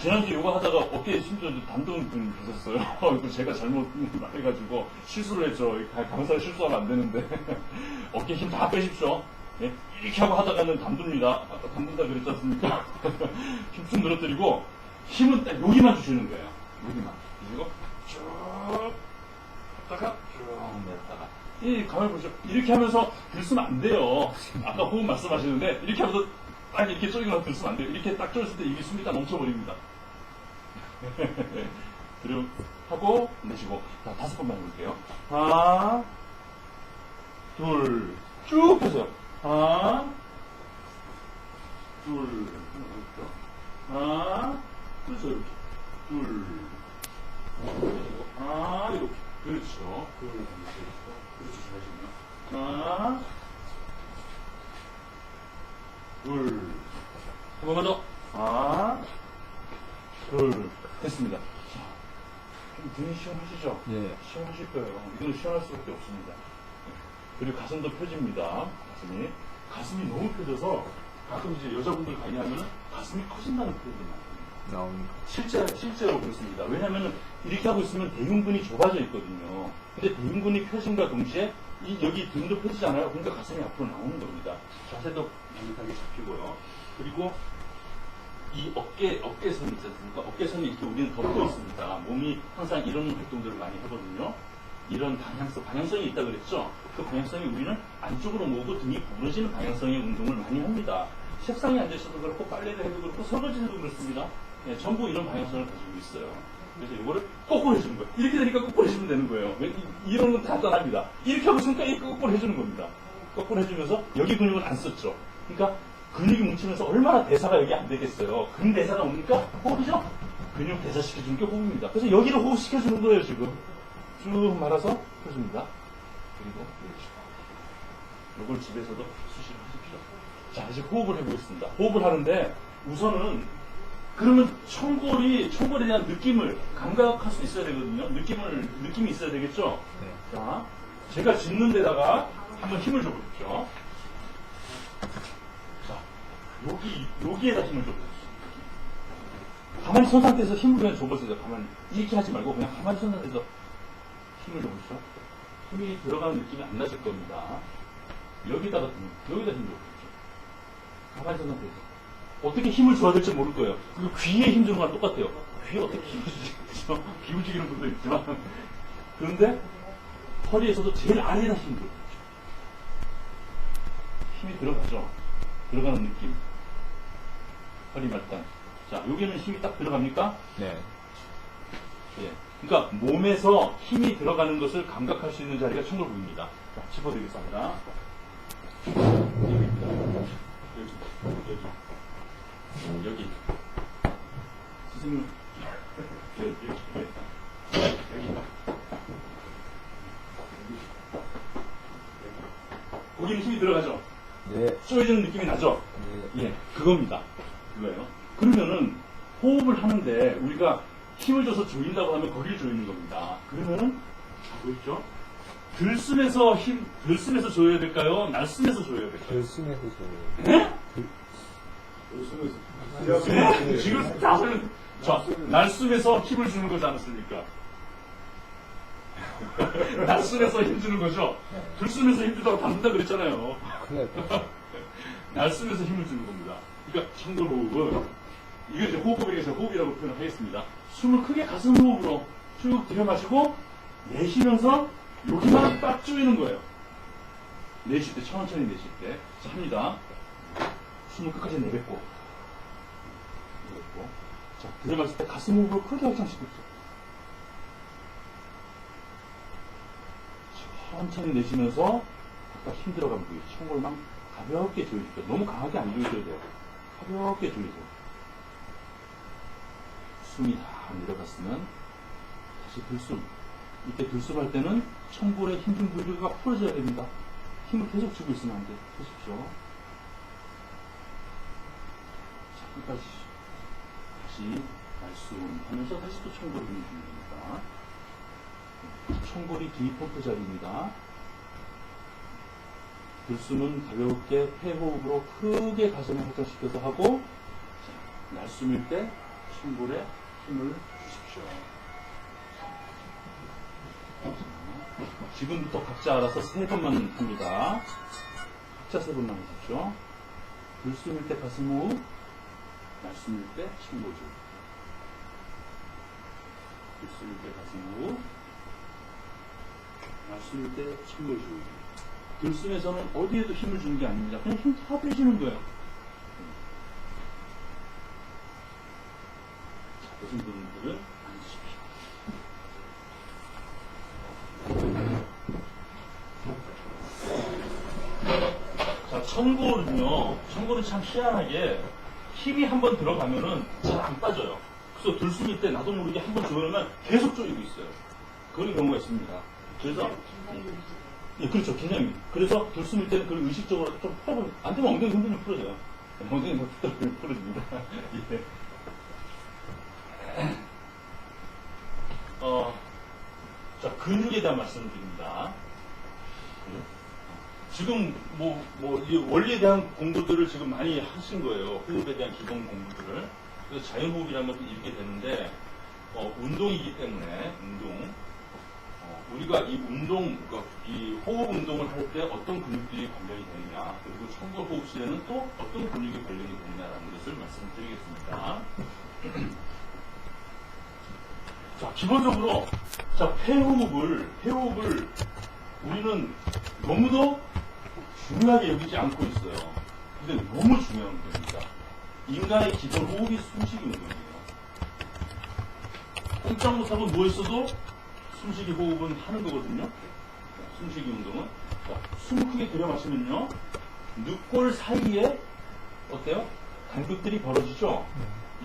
지난주 요거 하다가 어깨에 힘좀 단동이 있었어요. 이거 제가 잘못 말해가지고 실수를 했죠. 강사를 실수하면 안 되는데. 어깨에 힘 다 빼십시오. 네? 이렇게 하고 하다가는 담듭니다. 아까 담든다 그랬지 않습니까? 힘 쭉 늘어뜨리고, 힘은 딱 여기만 주시는 거예요. 여기만. 그리고 쭉, 갔다가 쭉 내렸다가. 가만히 보시죠. 이렇게 하면서 들쓰면 안 돼요. 아까 호흡 말씀하시는데, 이렇게 하면서 딱 이렇게 쪼이면서 들쓰면 안 돼요. 이렇게 딱 쪼였을 때 이게 숨이 딱 멈춰버립니다. 그리고 하고, 내쉬고. 자, 5번만 해볼게요. 하나, 둘, 쭉 펴세요. 하나, 둘, 하나, 그렇죠, 이렇게. 둘, 하나, 이렇게. 그렇죠. 그렇죠, 잘하시네요. 하나, 둘, 한 번만 더. 하나, 둘, 됐습니다. 자, 좀 등이 시원하시죠? 예. 시원하실 거예요. 이건 시원할 수밖에 없습니다. 그리고 가슴도 펴집니다. 가슴이 너무 펴져서 가끔 이제 여자분들 관리하면 가슴이 커진다는 표현이 나옵니다. 실제로 그렇습니다. 왜냐하면 이렇게 하고 있으면 대흉근이 좁아져 있거든요. 근데 대흉근이 펴짐과 동시에 여기 등도 펴지잖아요. 그러니까 가슴이 앞으로 나오는 겁니다. 자세도 강력하게 잡히고요. 그리고 이 어깨선이 있지 않습니까? 어깨선이 이렇게 우리는 덮고 있습니다. 몸이 항상 이런 활동들을 많이 하거든요. 이런 방향성이 있다고 그랬죠? 그 방향성이 우리는 안쪽으로 모으고 등이 구부러지는 방향성의 운동을 많이 합니다. 책상에 앉아있어도 그렇고, 빨래를 해도 그렇고, 설거지를 해도 그렇습니다. 네, 전부 이런 방향성을 가지고 있어요. 그래서 이거를 거꾸로 해주는 거예요. 이렇게 되니까 거꾸로 해주면 되는 거예요. 이런 건 간단합니다. 이렇게 하고 있으니까 이렇게 거꾸로 해주는 겁니다. 거꾸로 해주면서 여기 근육을 안 썼죠. 그러니까 근육이 뭉치면서 얼마나 대사가 여기 안 되겠어요. 근대사가 오니까 호흡이죠? 근육 대사시켜주는 게 호흡입니다. 그래서 여기를 호흡시켜주는 거예요, 지금. 쭉 말아서 펴줍니다. 그리고 이걸 집에서도 수시로 하십시오. 자, 이제 호흡을 해보겠습니다. 호흡을 하는데 우선은 그러면 청골에 대한 느낌을 감각할 수 있어야 되거든요. 느낌이 있어야 되겠죠? 네. 자, 제가 짚는 데다가 한번 힘을 줘보십시오. 자, 여기에다 힘을 줘보십시오. 가만히 선 상태에서 힘을 그냥 줘보세요. 가만히. 이렇게 하지 말고 그냥 가만히 선 상태에서 힘을 줘보십시오. 힘이 들어가는 느낌이 안 나실 겁니다. 여기다가 힘 줘보십시오. 가만히 선 상태에서. 어떻게 힘을 줘야 될지 모를 거예요. 그리고 귀에 힘 주는 거랑 똑같아요. 귀에 어떻게 힘을 주지? 비우지기는 분도 있지만. 그런데 허리에서도 제일 아래에다 힘을 줘요. 힘이 들어가죠. 들어가는 느낌. 허리 말단. 자, 여기는 힘이 딱 들어갑니까? 네. 예. 그러니까 몸에서 힘이 들어가는 것을 감각할 수 있는 자리가 청골부입니다. 자, 짚어드리겠습니다. 여기입니다. 여기. 선생님. 여기. 거기는 힘이 들어가죠? 네. 쪼여지는 느낌이 나죠? 네. 예, 그겁니다. 그거예요. 그러면은 호흡을 하는데 우리가 힘을 줘서 조인다고 하면 거기를 조이는 겁니다. 그러면은 보이죠? 들숨에서 조여야 될까요? 날숨에서 조여야 될까요? 결승에서 저요. 네? 들숨에서. 네? 지금 다들 날숨에서 힘을 주는 거지 않았습니까? 날숨에서 힘 주는 거죠? 들숨에서 힘 주다가 받는다 그랬잖아요. 큰일 났다. 날숨에서 힘을 주는 겁니다. 그러니까 청골호흡은 이거 이제 호흡법에서 호흡이라고 표현을 하겠습니다. 숨을 크게 가슴 호흡으로 쭉 들여 마시고 내쉬면서 여기만 딱 조이는 거예요. 내쉴 때 천천히 내쉴 때. 자, 합니다. 숨을 끝까지 내뱉고 자, 들여 마실 때 가슴 호흡으로 크게 확장시키죠. 천천히 내쉬면서 아까 힘 들어가면 돼요. 청골만 가볍게 조여주세요. 너무 강하게 안 조여줘야 돼요. 가볍게 조여줘요. 숨이 다 내려갔으면 다시 들숨. 이때 들숨할 때는 청골의 힘든 부위가 풀어져야 됩니다. 힘을 계속 주고 있으면 안 돼요. 보십시오. 자, 끝까지 다시 날숨 하면서 다시 또 청골을 힘을 주는 겁니다. 청골이 D펌프 자리입니다. 들숨은 가볍게 폐호흡으로 크게 가슴을 확장시켜서 하고, 자, 날숨일 때 청골에 힘을 주십시오. 지금부터 각자 알아서 3번만 합니다. 각자 3번만 하십시오. 들숨일 때 가슴 호흡, 날숨일 때 청골 줄. 들숨일 때 가슴 호흡, 날숨일 때 청골 줄. 들숨에서는 어디에도 힘을 주는 게 아닙니다. 그냥 힘 다 빼주는 거예요. 자, 되신 분들은 앉으십시오. 자, 청골은 참 희한하게 힘이 한번 들어가면은 잘 안 빠져요. 그래서 들숨일 때 나도 모르게 한번 조여면 계속 조이고 있어요. 그런 경우가 있습니다. 그래서 예, 그렇죠. 긴장이. 그래서 들숨일 때는 그걸 의식적으로 좀 풀어보면, 안 되면 엉덩이 흔들면 풀어져요. 엉덩이 흔들면 풀어집니다. 예. 자, 근육에 대한 말씀을 드립니다. 지금, 이 원리에 대한 공부들을 지금 많이 하신 거예요. 호흡에 대한 기본 공부들을. 그래서 자연호흡이라는 것을 읽게 되는데, 운동이기 때문에, 우리가 이 호흡 운동을 할 때 어떤 근육들이 관련이 되느냐, 그리고 청골호흡 시에는 또 어떤 근육이 관련이 되느냐라는 것을 말씀드리겠습니다. 자, 기본적으로, 자, 폐호흡을 우리는 너무도 중요하게 여기지 않고 있어요. 근데 너무 중요한 겁니다. 인간의 기본 호흡이 숨쉬기 운동이에요. 꼼짝 못하고 누워있어도 숨쉬기 호흡은 하는 거거든요. 숨쉬기 운동은. 자, 숨 크게 들여 마시면요. 늑골 사이에, 어때요? 간극들이 벌어지죠?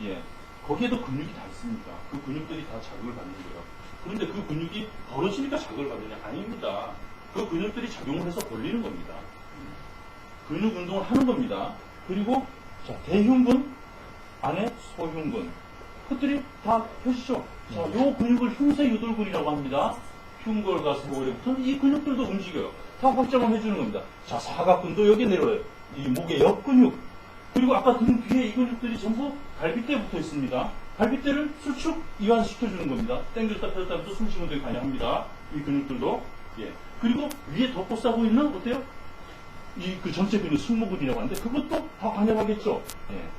예. 거기에도 근육이 다 있습니다. 그 근육들이 다 자극을 받는 거예요. 그런데 그 근육이 벌어지니까 자극을 받느냐? 아닙니다. 그 근육들이 작용을 해서 벌리는 겁니다. 근육 운동을 하는 겁니다. 그리고, 자, 대흉근, 안에 소흉근. 그것들이 다 펴지죠? 자, 요 근육을 흉쇄유돌근이라고 합니다. 흉골과 소골에부터 이 근육들도 움직여요. 다 확장을 해주는 겁니다. 자, 사각근도 여기 내려와요. 이 목의 옆근육. 그리고 아까 등 뒤에 이 근육들이 전부 갈비대에 붙어 있습니다. 갈비대를 수축, 이완시켜주는 겁니다. 당겼다 펴졌다 하면서 숨쉬는 데 관여합니다. 이 근육들도. 예. 그리고 위에 덮고 싸고 있는, 어때요? 이 그 전체 근육, 승모근이라고 하는데 그것도 다 관여하겠죠. 예.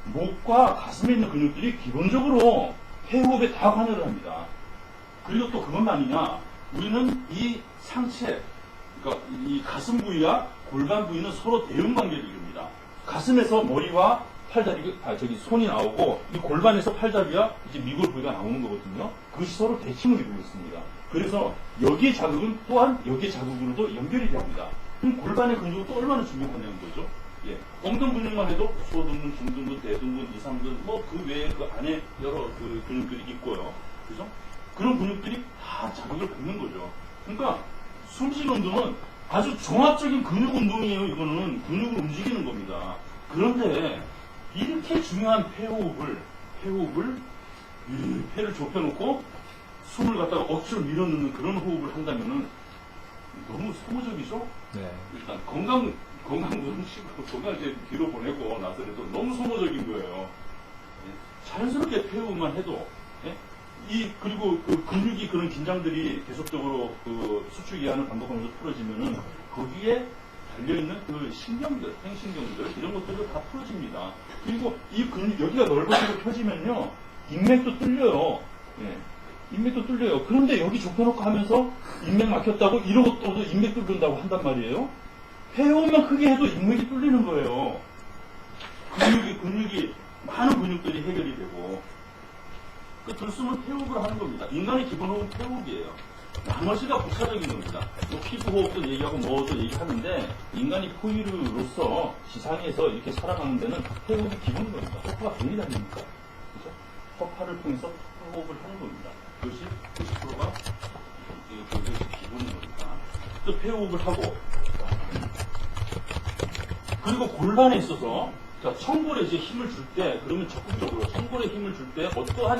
목과 가슴에 있는 근육들이 기본적으로 폐호흡에 다 관여를 합니다. 그리고 또 그것만이냐, 우리는 이 상체, 그러니까 이 가슴 부위와 골반 부위는 서로 대응 관계를 이룹니다. 가슴에서 머리와 팔다리, 손이 나오고, 이 골반에서 팔다리와 이제 미골 부위가 나오는 거거든요. 그것이 서로 대칭을 이루고 있습니다. 그래서 여기의 자극은 또한 여기의 자극으로도 연결이 됩니다. 그럼 골반의 근육은 또 얼마나 중요하냐는 거죠. 예. 엉덩 근육만 해도 소등근, 중등근, 대등근, 이삼근, 뭐 그 외에 그 안에 여러 그 근육들이 있고요. 그죠? 그런 근육들이 다 자극을 받는 거죠. 그러니까 숨쉬는 운동은 아주 종합적인 근육 운동이에요. 이거는 근육을 움직이는 겁니다. 그런데 이렇게 중요한 폐호흡을 폐를 좁혀놓고 숨을 갖다가 억지로 밀어넣는 그런 호흡을 한다면은 너무 소모적이죠? 네. 일단 건강 무음식으로 건강 이제 뒤로 보내고 나서라도 너무 소모적인 거예요. 예. 자연스럽게 폐호흡만 해도, 예? 그리고 그 근육이 그런 긴장들이 계속적으로 그 수축이 하는 반복하면서 풀어지면은 거기에 달려있는 그 신경들, 행신경들, 이런 것들도 다 풀어집니다. 그리고 이 근육, 여기가 넓어지고 펴지면요, 인맥도 뚫려요. 예. 인맥도 뚫려요. 그런데 여기 좁혀놓고 하면서 인맥 막혔다고 이러고 또 인맥 뚫는다고 한단 말이에요. 폐호흡만 크게 해도 인맥이 뚫리는 거예요. 근육이, 많은 근육들이 해결이 되고. 그 들숨은 폐호흡을 하는 겁니다. 인간의 기본 호흡은 폐호흡이에요. 나머지가 부차적인 겁니다. 뭐 피부 호흡도 얘기하고 뭐도 얘기하는데, 인간이 포유류로서 지상에서 이렇게 살아가는 데는 폐호흡이 기본인 겁니다. 허파가 괜히 다니니까. 그죠? 허파를 통해서 호흡을 하는 겁니다. 그것이 90%가 기본인 겁니다. 또 폐호흡을 하고, 그리고 골반에 있어서, 자, 청골에 이제 힘을 줄 때, 그러면 적극적으로 청골에 힘을 줄 때 어떠한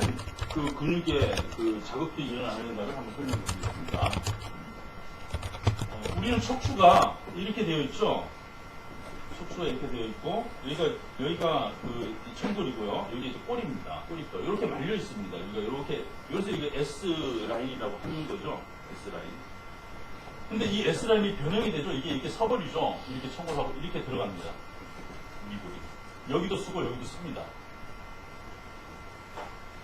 그 근육의 그 자극들이 일어나는가를 한번 설명드리겠습니다. 우리는 척추가 이렇게 되어 있죠? 척추가 이렇게 되어 있고, 여기가 그 청골이고요. 여기 이제 꼬리입니다. 꼬리뼈. 이렇게 말려 있습니다. 이렇게, 여기서 이게 S라인이라고 하는 거죠. S라인. 근데 이 S라인이 변형이 되죠. 이게 이렇게 서버리죠. 이렇게 청골하고 이렇게 들어갑니다. 미골이. 여기도 쓰고 여기도 씁니다.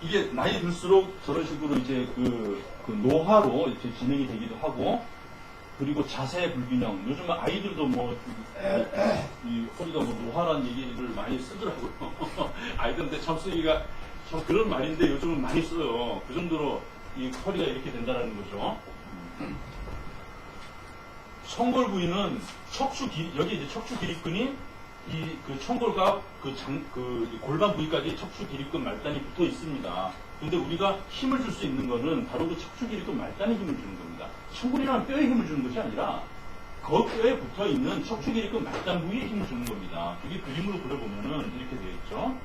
이게 나이 들수록 저런 식으로 이제 그 노화로 이렇게 진행이 되기도 하고, 그리고 자세 불균형. 요즘 아이들도 뭐, 이 허리가 뭐 노화라는 얘기를 많이 쓰더라고요. 아이들한테 참 쓰기가 참 그런 말인데 요즘은 많이 써요. 그 정도로 이 허리가 이렇게 된다는 거죠. 청골 부위는 여기 이제 척추 기립근이 이 그 청골과 그 골반 부위까지 척추 기립근 말단이 붙어 있습니다. 근데 우리가 힘을 줄 수 있는 거는 바로 그 척추 기립근 말단에 힘을 주는 겁니다. 청골이라는 뼈에 힘을 주는 것이 아니라 그 뼈에 붙어 있는 척추 기립근 말단 부위에 힘을 주는 겁니다. 이게 그림으로 그려보면은 이렇게 되어 있죠.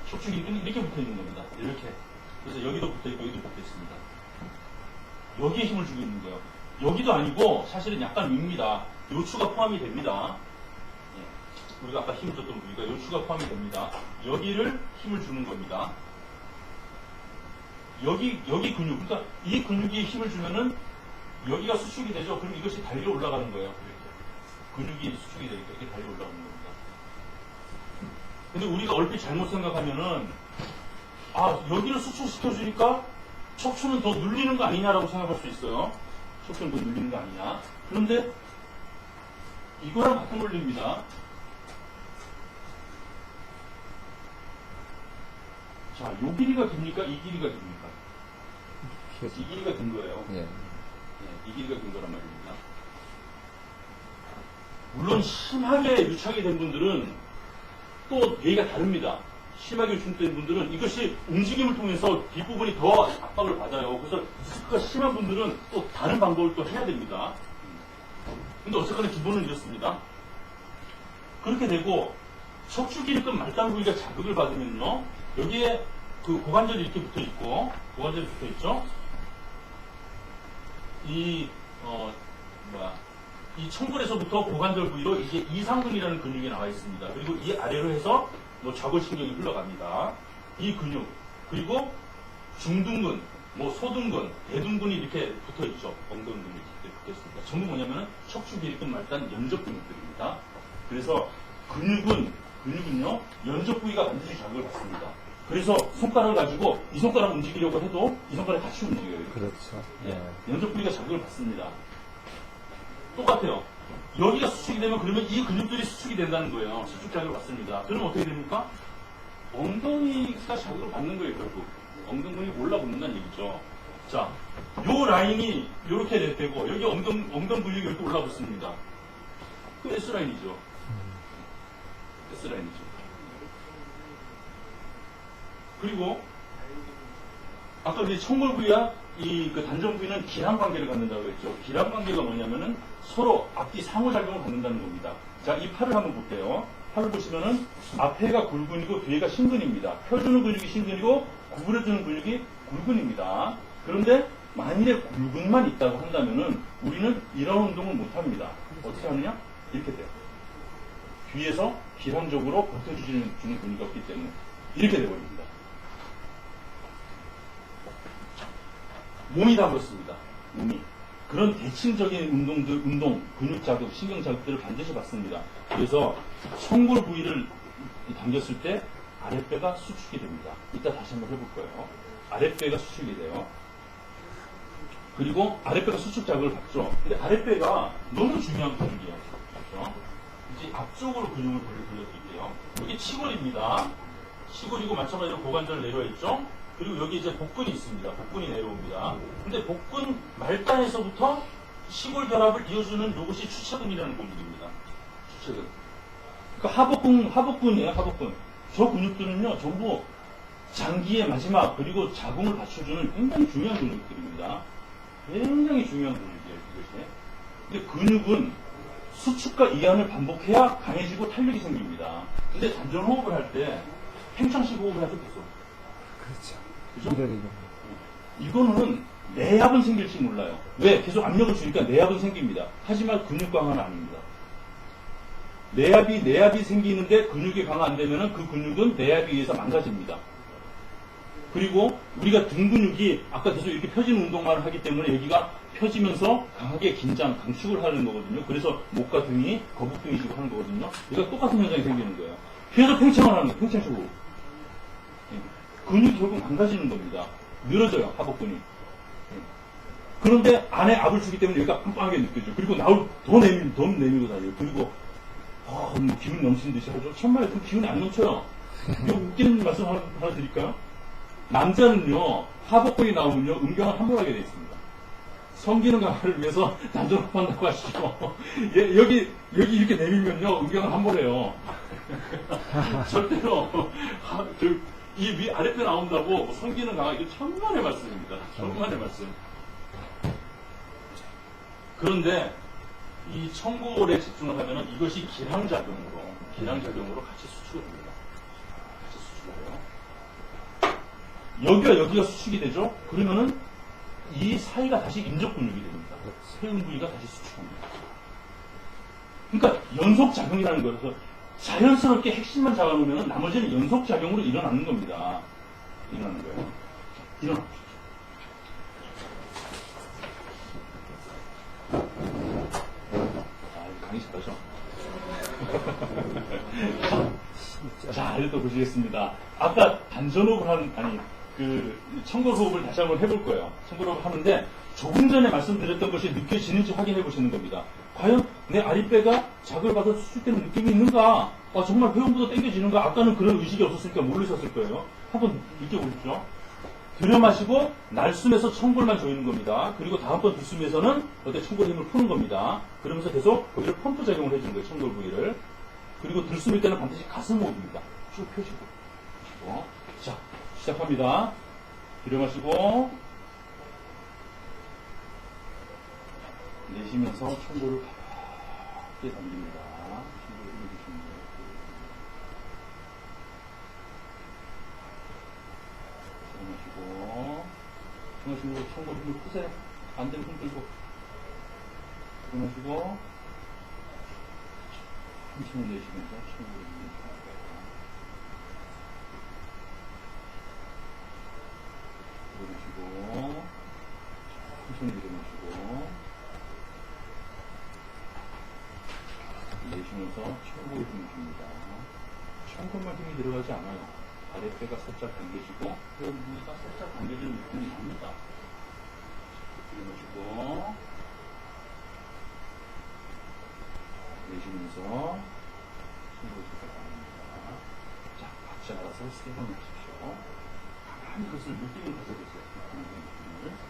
척추 기립근이 이렇게 붙어 있는 겁니다. 이렇게. 그래서 여기도 붙어 있고 여기도 붙어 있습니다. 여기에 힘을 주고 있는 거예요. 여기도 아니고 사실은 약간 윗니다. 요추가 포함이 됩니다. 예. 우리가 아까 힘을 줬던 부위가 요추가 포함이 됩니다. 여기를 힘을 주는 겁니다. 여기 근육, 그러니까 이 근육이 힘을 주면은 여기가 수축이 되죠. 그럼 이것이 달려 올라가는 거예요. 이렇게. 근육이 수축이 되니까 이렇게 달려 올라가는 겁니다. 근데 우리가 얼핏 잘못 생각하면은, 여기를 수축시켜주니까 척추는 더 눌리는 거 아니냐라고 생각할 수 있어요. 척추는 더 눌리는 거 아니냐. 그런데 이거랑 같은 원리입니다. 자, 요 길이가 깁니까? 이 길이가 깁니까? 이 길이가 긴 거예요. 예. 이 길이가 긴 거란 말입니다. 물론 심하게 유착이 된 분들은 또 얘기가 다릅니다. 심하게 유착된 분들은 이것이 움직임을 통해서 뒷부분이 더 압박을 받아요. 그래서 리스크가 심한 분들은 또 다른 방법을 또 해야 됩니다. 근데 어쨌거나 기본은 이렇습니다. 그렇게 되고 척추 기립근 말단 부위가 자극을 받으면요, 여기에 그 고관절이 이렇게 붙어 있고, 고관절이 붙어 있죠. 이 청골에서부터 고관절 부위로 이게 이상근이라는 근육이 나와 있습니다. 그리고 이 아래로 해서 뭐 좌골신경이 흘러갑니다. 이 근육, 그리고 중둔근, 뭐 소둔근, 대둔근이 이렇게 붙어 있죠. 엉덩이 근육이 이렇게 붙어 있습니다. 전부 뭐냐면은 척추 기립근 말단 연접 근육들입니다. 그래서 근육은요, 연접 부위가 반드시 자극을 받습니다. 그래서 손가락을 가지고 이 손가락 움직이려고 해도 이 손가락이 같이 움직여요. 그렇죠. 예, 연접 부위가 자극을 받습니다. 똑같아요. 여기가 수축이 되면 그러면 이 근육들이 수축이 된다는 거예요. 수축 자극을 받습니다. 그럼 어떻게 됩니까? 엉덩이가 자극을 받는 거예요, 결국. 엉덩이 올라붙는다는 얘기죠. 자, 요 라인이 이렇게 되고 여기 엉덩 근육이 이렇게 올라붙습니다. 그 S라인이죠. S라인이죠. 그리고 아까 우리 청골 부위와 이 그 단전 부위는 기랑 관계를 갖는다고 했죠. 기랑 관계가 뭐냐면은 서로 앞뒤 상호작용을 갖는다는 겁니다. 자, 이 팔을 한번 볼게요. 팔을 보시면은 앞에가 굴근이고 뒤에가 신근입니다. 펴주는 근육이 신근이고 구부려주는 근육이 굴근입니다. 그런데 만일에 굴근만 있다고 한다면은 우리는 이런 운동을 못 합니다. 어떻게 하느냐? 이렇게 돼요. 뒤에서 기본적으로 버텨주는 근육이 없기 때문에 이렇게 되어버립니다. 몸이 다 그렇습니다. 몸이. 그런 대칭적인 운동, 근육 자극, 신경 자극들을 반드시 받습니다. 그래서 청골 부위를 당겼을 때 아랫배가 수축이 됩니다. 이따 다시 한번 해볼 거예요. 아랫배가 수축이 돼요. 그리고 아랫배가 수축 자극을 받죠. 근데 아랫배가 너무 중요한 근육이에요. 그렇죠? 이제 앞쪽으로 근육을 돌려드릴게요. 여기 치골입니다. 치골이고 마찬가지로 고관절 내려와 있죠. 그리고 여기 이제 복근이 있습니다. 복근이 내려옵니다. 근데 복근 말단에서부터 시골 결합을 이어주는 이것이 추체근이라는 근육입니다. 추체근. 그러니까 하복근이에요, 하복근. 저 근육들은요, 전부 장기의 마지막, 그리고 자궁을 받쳐주는 굉장히 중요한 근육들입니다. 굉장히 중요한 근육이에요, 이것이. 근데 근육은 수축과 이완을 반복해야 강해지고 탄력이 생깁니다. 근데 단전호흡을 할 때 팽창식 호흡을 하죠, 계속. 그렇죠. 그죠? 이거는 내압은 생길지 몰라요. 왜? 계속 압력을 주니까 내압은 생깁니다. 하지만 근육 강화는 아닙니다. 내압이 생기는데 근육이 강화 안 되면 그 근육은 내압에 의해서 망가집니다. 그리고 우리가 등 근육이 아까 계속 이렇게 펴지는 운동만 하기 때문에 여기가 펴지면서 강하게 강축을 하는 거거든요. 그래서 목과 등이 거북등이식으로 하는 거거든요. 그러니까 똑같은 현상이 생기는 거예요. 계속 팽창을 하는 거예요. 팽창식으로. 근육이 결국 망가지는 겁니다. 늘어져요, 하복근이. 그런데 안에 압을 주기 때문에 여기가 빵빵하게 느껴져요. 그리고 더 내밀고 다녀요. 그리고 뭐 기운 넘치는 듯이 하죠. 정말 그 기운이 안 넘쳐요. 이거 웃기는 말씀 하나 드릴까요? 남자는요, 하복근이 나오면요, 음경을 함몰하게 되어 있습니다. 성기능 강화를 위해서 단전호흡 한다고 하시죠. 여기 이렇게 내밀면요, 음경을 함몰해요. 절대로, 이 위 아랫배 나온다고 성기능 강화, 이게 천만의 말씀입니다. 천만의 말씀. 그런데 이 청골에 집중을 하면 이것이 기량작용으로 같이 수축을 합니다. 같이 수축을 해요. 여기가 수축이 되죠? 그러면은 이 사이가 다시 인접근육이 됩니다. 세운 부위가 다시 수축합니다. 그러니까 연속작용이라는 거예요. 그래서 자연스럽게 핵심만 잡아놓으면 나머지는 연속작용으로 일어나는 겁니다. 일어나는 거예요. 일어납시다. 강의 잘하죠? 자, 이제 또 보시겠습니다. 아까 단전호흡을 청골호흡을 다시 한번 해볼 거예요. 청골호흡을 하는데 조금 전에 말씀드렸던 것이 느껴지는지 확인해 보시는 겁니다. 과연 내 아랫배가 자극을 받아서 수축되는 느낌이 있는가? 정말 회원보다 당겨지는가? 아까는 그런 의식이 없었으니까 모르셨을 거예요. 한번 느껴보십시오. 들여마시고 날숨에서 청골만 조이는 겁니다. 그리고 다음번 들숨에서는 어때 청골의 힘을 푸는 겁니다. 그러면서 계속 거기를 펌프 작용을 해주는 거예요. 청골 부위를. 그리고 들숨일 때는 반드시 가슴 호흡입니다. 쭉 펴시고. 자, 시작합니다. 들여마시고 내쉬면서 청골을 가볍게 당깁니다. 청골을 힘을 주시면 들여마시고 들여마시고 청골 힘을 푸세요. 안 되면 힘 들고 들여마시고 천천히 내쉬면서 청골을 힘을 주시면 들여마시고 천천히 들여마시고 내쉬면서 청골 힘을 줍니다. 청골만 힘이 들어가지 않아요. 아랫배가 살짝 당겨지고 폐부가 살짝 당겨지는 느낌이 납니다. 들여마시고 내쉬면서 청골 살짝 당깁니다. 자, 각자 알아서 3번 해주십시오. 가만히 그것을 느낌을 가져보세요. 느낌을.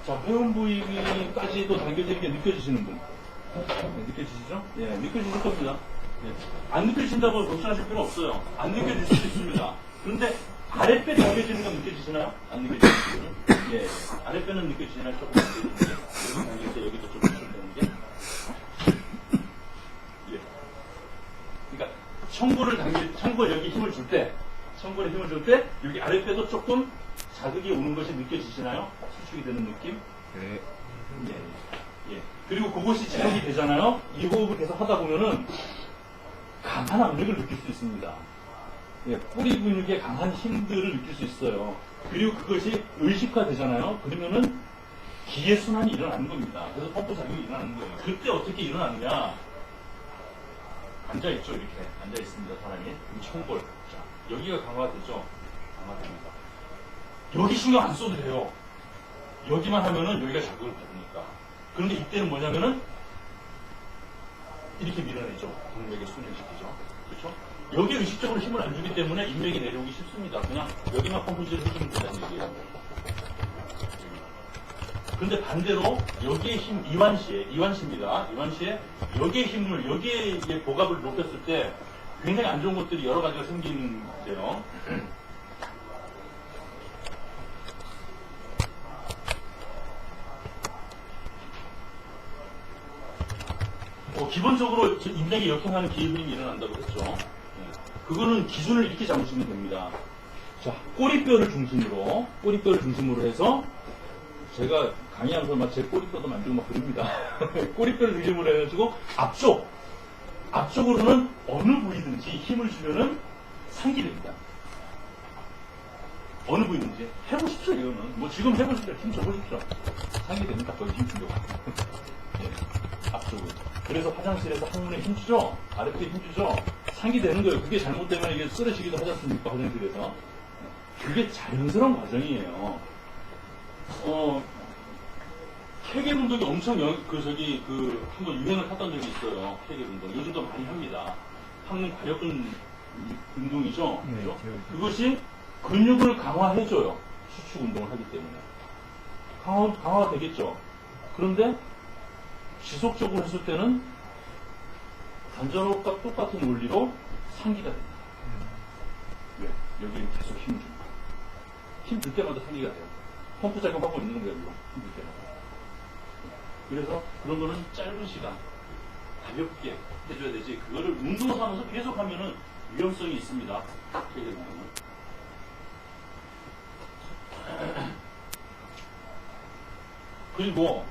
자, 회원 부위까지도 당겨지는 게 느껴지시는 분? 네, 느껴지시죠? 예, 느껴지실 겁니다. 예. 안 느껴진다고 걱정하실 필요 없어요. 안 느껴질 수도 있습니다. 그런데 아랫배 당겨지는 건 느껴지시나요? 안 느껴지시는 분? 예, 아랫배는 느껴지시나요? 조금 느껴지는 게? 여기 당길 때 여기도 좀 느껴지는 게? 예. 그러니까 청골 여기 힘을 줄 때, 청골에 힘을 줄 때 여기 아랫배도 조금 자극이 오는 것이 느껴지시나요? 수축이 되는 느낌? 네. 예. 그리고 그것이 지속이 되잖아요? 이 호흡을 계속 하다 보면은 강한 압력을 느낄 수 있습니다. 예, 뿌리 근육에 강한 힘들을 느낄 수 있어요. 그리고 그것이 의식화 되잖아요? 그러면은 기의 순환이 일어나는 겁니다. 그래서 펌프 작용이 일어나는 거예요. 그때 어떻게 일어나느냐? 앉아있죠, 이렇게. 앉아있습니다, 사람이. 그럼 청골. 자, 여기가 강화되죠? 강화됩니다. 여기 신경 안 써도 돼요. 여기만 하면은 여기가 자극을 받으니까. 그런데 이때는 뭐냐면은 이렇게 밀어내죠. 동맥에 순환시키죠. 그렇죠? 여기에 의식적으로 힘을 안 주기 때문에 인맥이 내려오기 쉽습니다. 그냥 여기만 펌프질을 해주면 된다는 얘기예요. 그런데 반대로 여기에 힘, 이완시입니다. 이완시에 여기에 힘을, 여기에 복압을 높였을 때 굉장히 안 좋은 것들이 여러 가지가 생기는데요. 기본적으로 인맥에 역행하는 기의 흐름이 일어난다고 했죠. 그거는 기준을 이렇게 잡으시면 됩니다. 자, 꼬리뼈를 중심으로 해서 제가 강의하면서 막 제 꼬리뼈도 만지고 막 그럽니다. 꼬리뼈를 중심으로 해가지고 앞쪽으로는 어느 부위든지 힘을 주면은 상기됩니다. 어느 부위든지 해보십시오. 이거는 뭐 지금 해보십시오. 힘 줘보십시오. 상기됩니다. 거기 힘 주려고. 앞쪽으로. 그래서 화장실에서 항문에 힘주죠? 아랫배에 힘주죠? 상기되는 거예요. 그게 잘못되면 이게 쓰러지기도 하지 않습니까? 화장실에서. 그게 자연스러운 과정이에요. 케겔 운동이 엄청 한번 유행을 탔던 적이 있어요. 케겔 운동. 요즘도 많이 합니다. 항문 과력근 운동이죠? 네, 그렇죠? 그것이 근육을 강화해줘요. 수축 운동을 하기 때문에. 강화가 되겠죠? 그런데 지속적으로 했을 때는 단전호흡과 똑같은 원리로 상기가 됩니다. 왜? 여기는 계속 힘을 줍니다. 힘 줄 때마다 상기가 돼요. 펌프 작용하고 있는 거예요. 힘 줄 때마다. 그래서 그런 거는 짧은 시간 가볍게 해줘야 되지, 그거를 운동 삼아서 계속 하면은 위험성이 있습니다. 그리고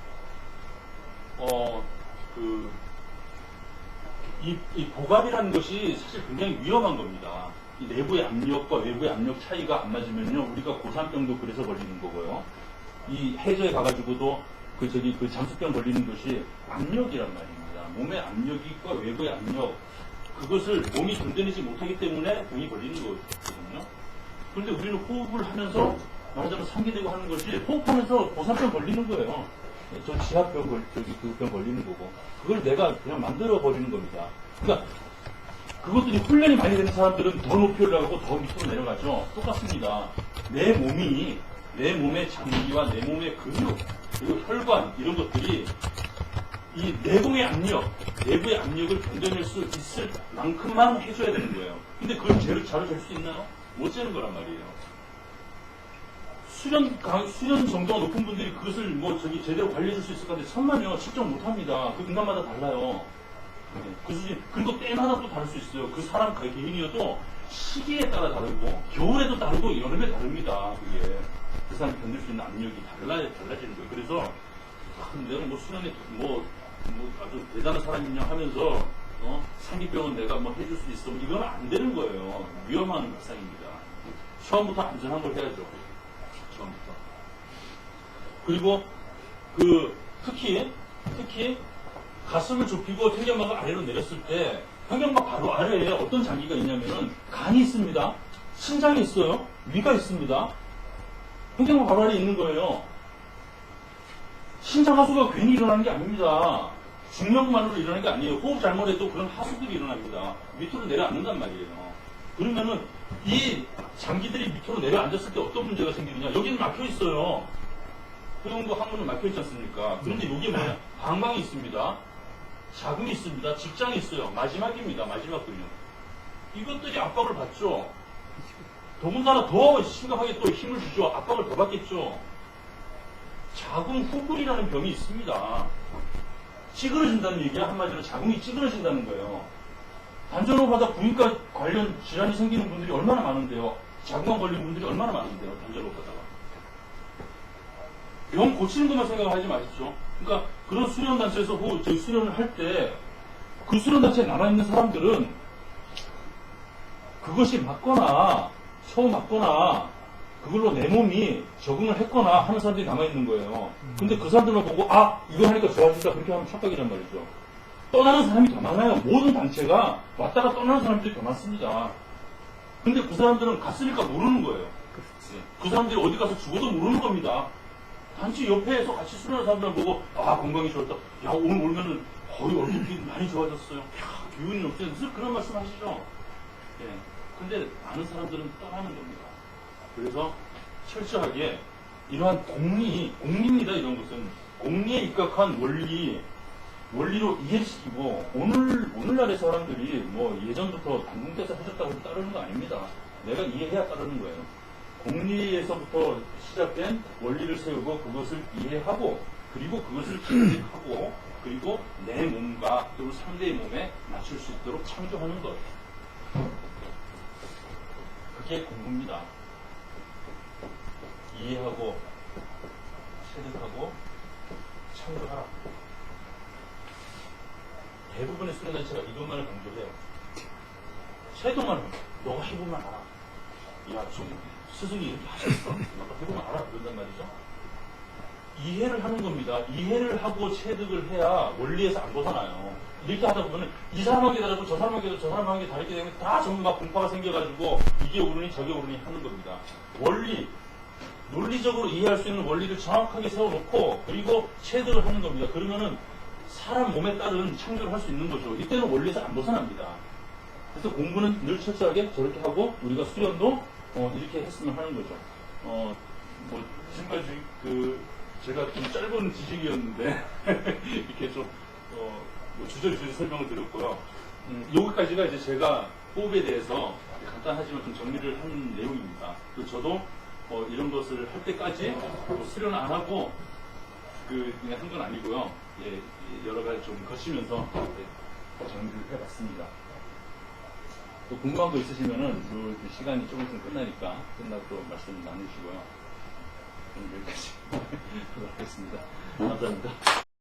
이 보갑이라는 것이 사실 굉장히 위험한 겁니다. 이 내부의 압력과 외부의 압력 차이가 안 맞으면요, 우리가 고산병도 그래서 걸리는 거고요. 이 해저에 가가지고도 그 잠수병 걸리는 것이 압력이란 말입니다. 몸의 압력과 외부의 압력, 그것을 몸이 견뎌내지 못하기 때문에 병이 걸리는 거거든요. 그런데 우리는 호흡을 하면서 말하자면 상기되고 하는 것이 호흡하면서 고산병 걸리는 거예요. 저 지하병 그 병 걸리는 거고, 그걸 내가 그냥 만들어 버리는 겁니다. 그러니까 그것들이 훈련이 많이 되는 사람들은 더 높이 올라가고 더 밑으로 내려가죠. 똑같습니다. 내 몸의 장기와 내 몸의 근육, 그리고 혈관, 이런 것들이 이 내공의 압력, 내부의 압력을 견뎌낼 수 있을 만큼만 해줘야 되는 거예요. 근데 그걸 잘 잴 수 있나요? 못 재는 거란 말이에요. 수련 정도가 높은 분들이 그것을 제대로 관리해 줄 수 있을 것 같은데, 천만요, 측정 못 합니다. 그 인간마다 달라요. 그 수준, 그리고 때마다 또 다를 수 있어요. 그 사람 개인이어도 시기에 따라 다르고, 겨울에도 다르고, 여름에 다릅니다. 그게. 그 사람이 견딜 수 있는 압력이 달라지는 거예요. 그래서, 내가 수련에, 아주 대단한 사람이냐 하면서, 상기병은 내가 해줄 수 있어. 이건 안 되는 거예요. 위험한 발상입니다. 처음부터 안전한 걸 해야죠. 처음부터. 그리고, 특히, 가슴을 좁히고 횡격막을 아래로 내렸을 때, 횡격막 바로 아래에 어떤 장기가 있냐면은, 간이 있습니다. 신장이 있어요. 위가 있습니다. 횡격막 바로 아래에 있는 거예요. 신장 하수가 괜히 일어나는 게 아닙니다. 중력만으로 일어나는 게 아니에요. 호흡 잘못해도 그런 하수들이 일어납니다. 밑으로 내려앉는단 말이에요. 그러면은 이 장기들이 밑으로 내려앉았을 때 어떤 문제가 생기느냐. 여기는 막혀 있어요. 소형도 항문은 막혀 있지 않습니까? 그런데 여기에 뭐냐? 방광이 있습니다. 자궁이 있습니다. 직장이 있어요. 마지막입니다. 마지막 근육. 이것들이 압박을 받죠. 더군다나 더 심각하게 또 힘을 주죠. 압박을 더 받겠죠. 자궁 후불이라는 병이 있습니다. 찌그러진다는 얘기야. 한마디로 자궁이 찌그러진다는 거예요. 단전호흡하다 부인과 관련 질환이 생기는 분들이 얼마나 많은데요. 자궁암 걸리는 분들이 얼마나 많은데요. 단전호흡하다가. 병 고치는 것만 생각하지 마십시오. 그러니까 그런 수련단체에서 수련을 할 때 그 수련단체에 남아있는 사람들은 그것이 맞거나 처음 맞거나 그걸로 내 몸이 적응을 했거나 하는 사람들이 남아있는 거예요. 근데 그 사람들만 보고 이거 하니까 좋아진다 그렇게 하면 착각이란 말이죠. 떠나는 사람이 더 많아요. 모든 단체가 왔다가 떠나는 사람들이 더 많습니다. 근데 그 사람들은 갔으니까 모르는 거예요. 그 사람들이 어디 가서 죽어도 모르는 겁니다. 단지 옆에서 같이 수련하는 사람들 보고 건강이 좋았다. 야 오늘 오면은 거의 얼굴이 많이 좋아졌어요. 야 기운이 없어요. 그런 말씀 하시죠. 예. 근데 많은 사람들은 떠나는 겁니다. 그래서 철저하게 이러한 공리입니다. 이런 것은 공리에 입각한 원리로 이해시키고 오늘날의 사람들이 예전부터 당궁대사 하셨다고 해서 따르는 거 아닙니다. 내가 이해해야 따르는 거예요. 공리에서부터 시작된 원리를 세우고 그것을 이해하고 그리고 그것을 기억하고 그리고 내 몸과 그리고 상대의 몸에 맞출 수 있도록 창조하는 것. 그게 공부입니다. 이해하고 체득하고 창조하라. 대부분의 수련단체가 이것만을 강조해요. 체도만 너가 해보면 알아. 야, 스승이 이렇게 하셨어. 너가 해보면 알아. 그런단 말이죠. 이해를 하는 겁니다. 이해를 하고 체득을 해야 원리에서 안 벗어나요. 이렇게 하다 보면 이 사람에게 다르고 저 사람에게 저 사람에게 다르게 되면 다 전부 막 분파가 생겨가지고 이게 옳으니 저게 옳으니 하는 겁니다. 논리적으로 이해할 수 있는 원리를 정확하게 세워놓고 그리고 체득을 하는 겁니다. 그러면은 사람 몸에 따른 창조를 할 수 있는 거죠. 이때는 원리에서 안 벗어납니다. 그래서 공부는 늘 철저하게 저렇게 하고 우리가 수련도 이렇게 했으면 하는 거죠. 지금까지 제가 좀 짧은 지식이었는데 이렇게 좀 주저리 설명을 드렸고요. 여기까지가 이제 제가 호흡에 대해서 간단하지만 좀 정리를 한 내용입니다. 그리고 저도 이런 것을 할 때까지 수련 안 하고 그냥 한 건 아니고요. 예, 여러 가지 좀 거치면서 정리를 해봤습니다. 또 궁금한 거 있으시면은 시간이 조금 있으면 끝나니까 끝나고 또 말씀 나누시고요. 오늘 여기까지 하도록 하겠습니다. 감사합니다.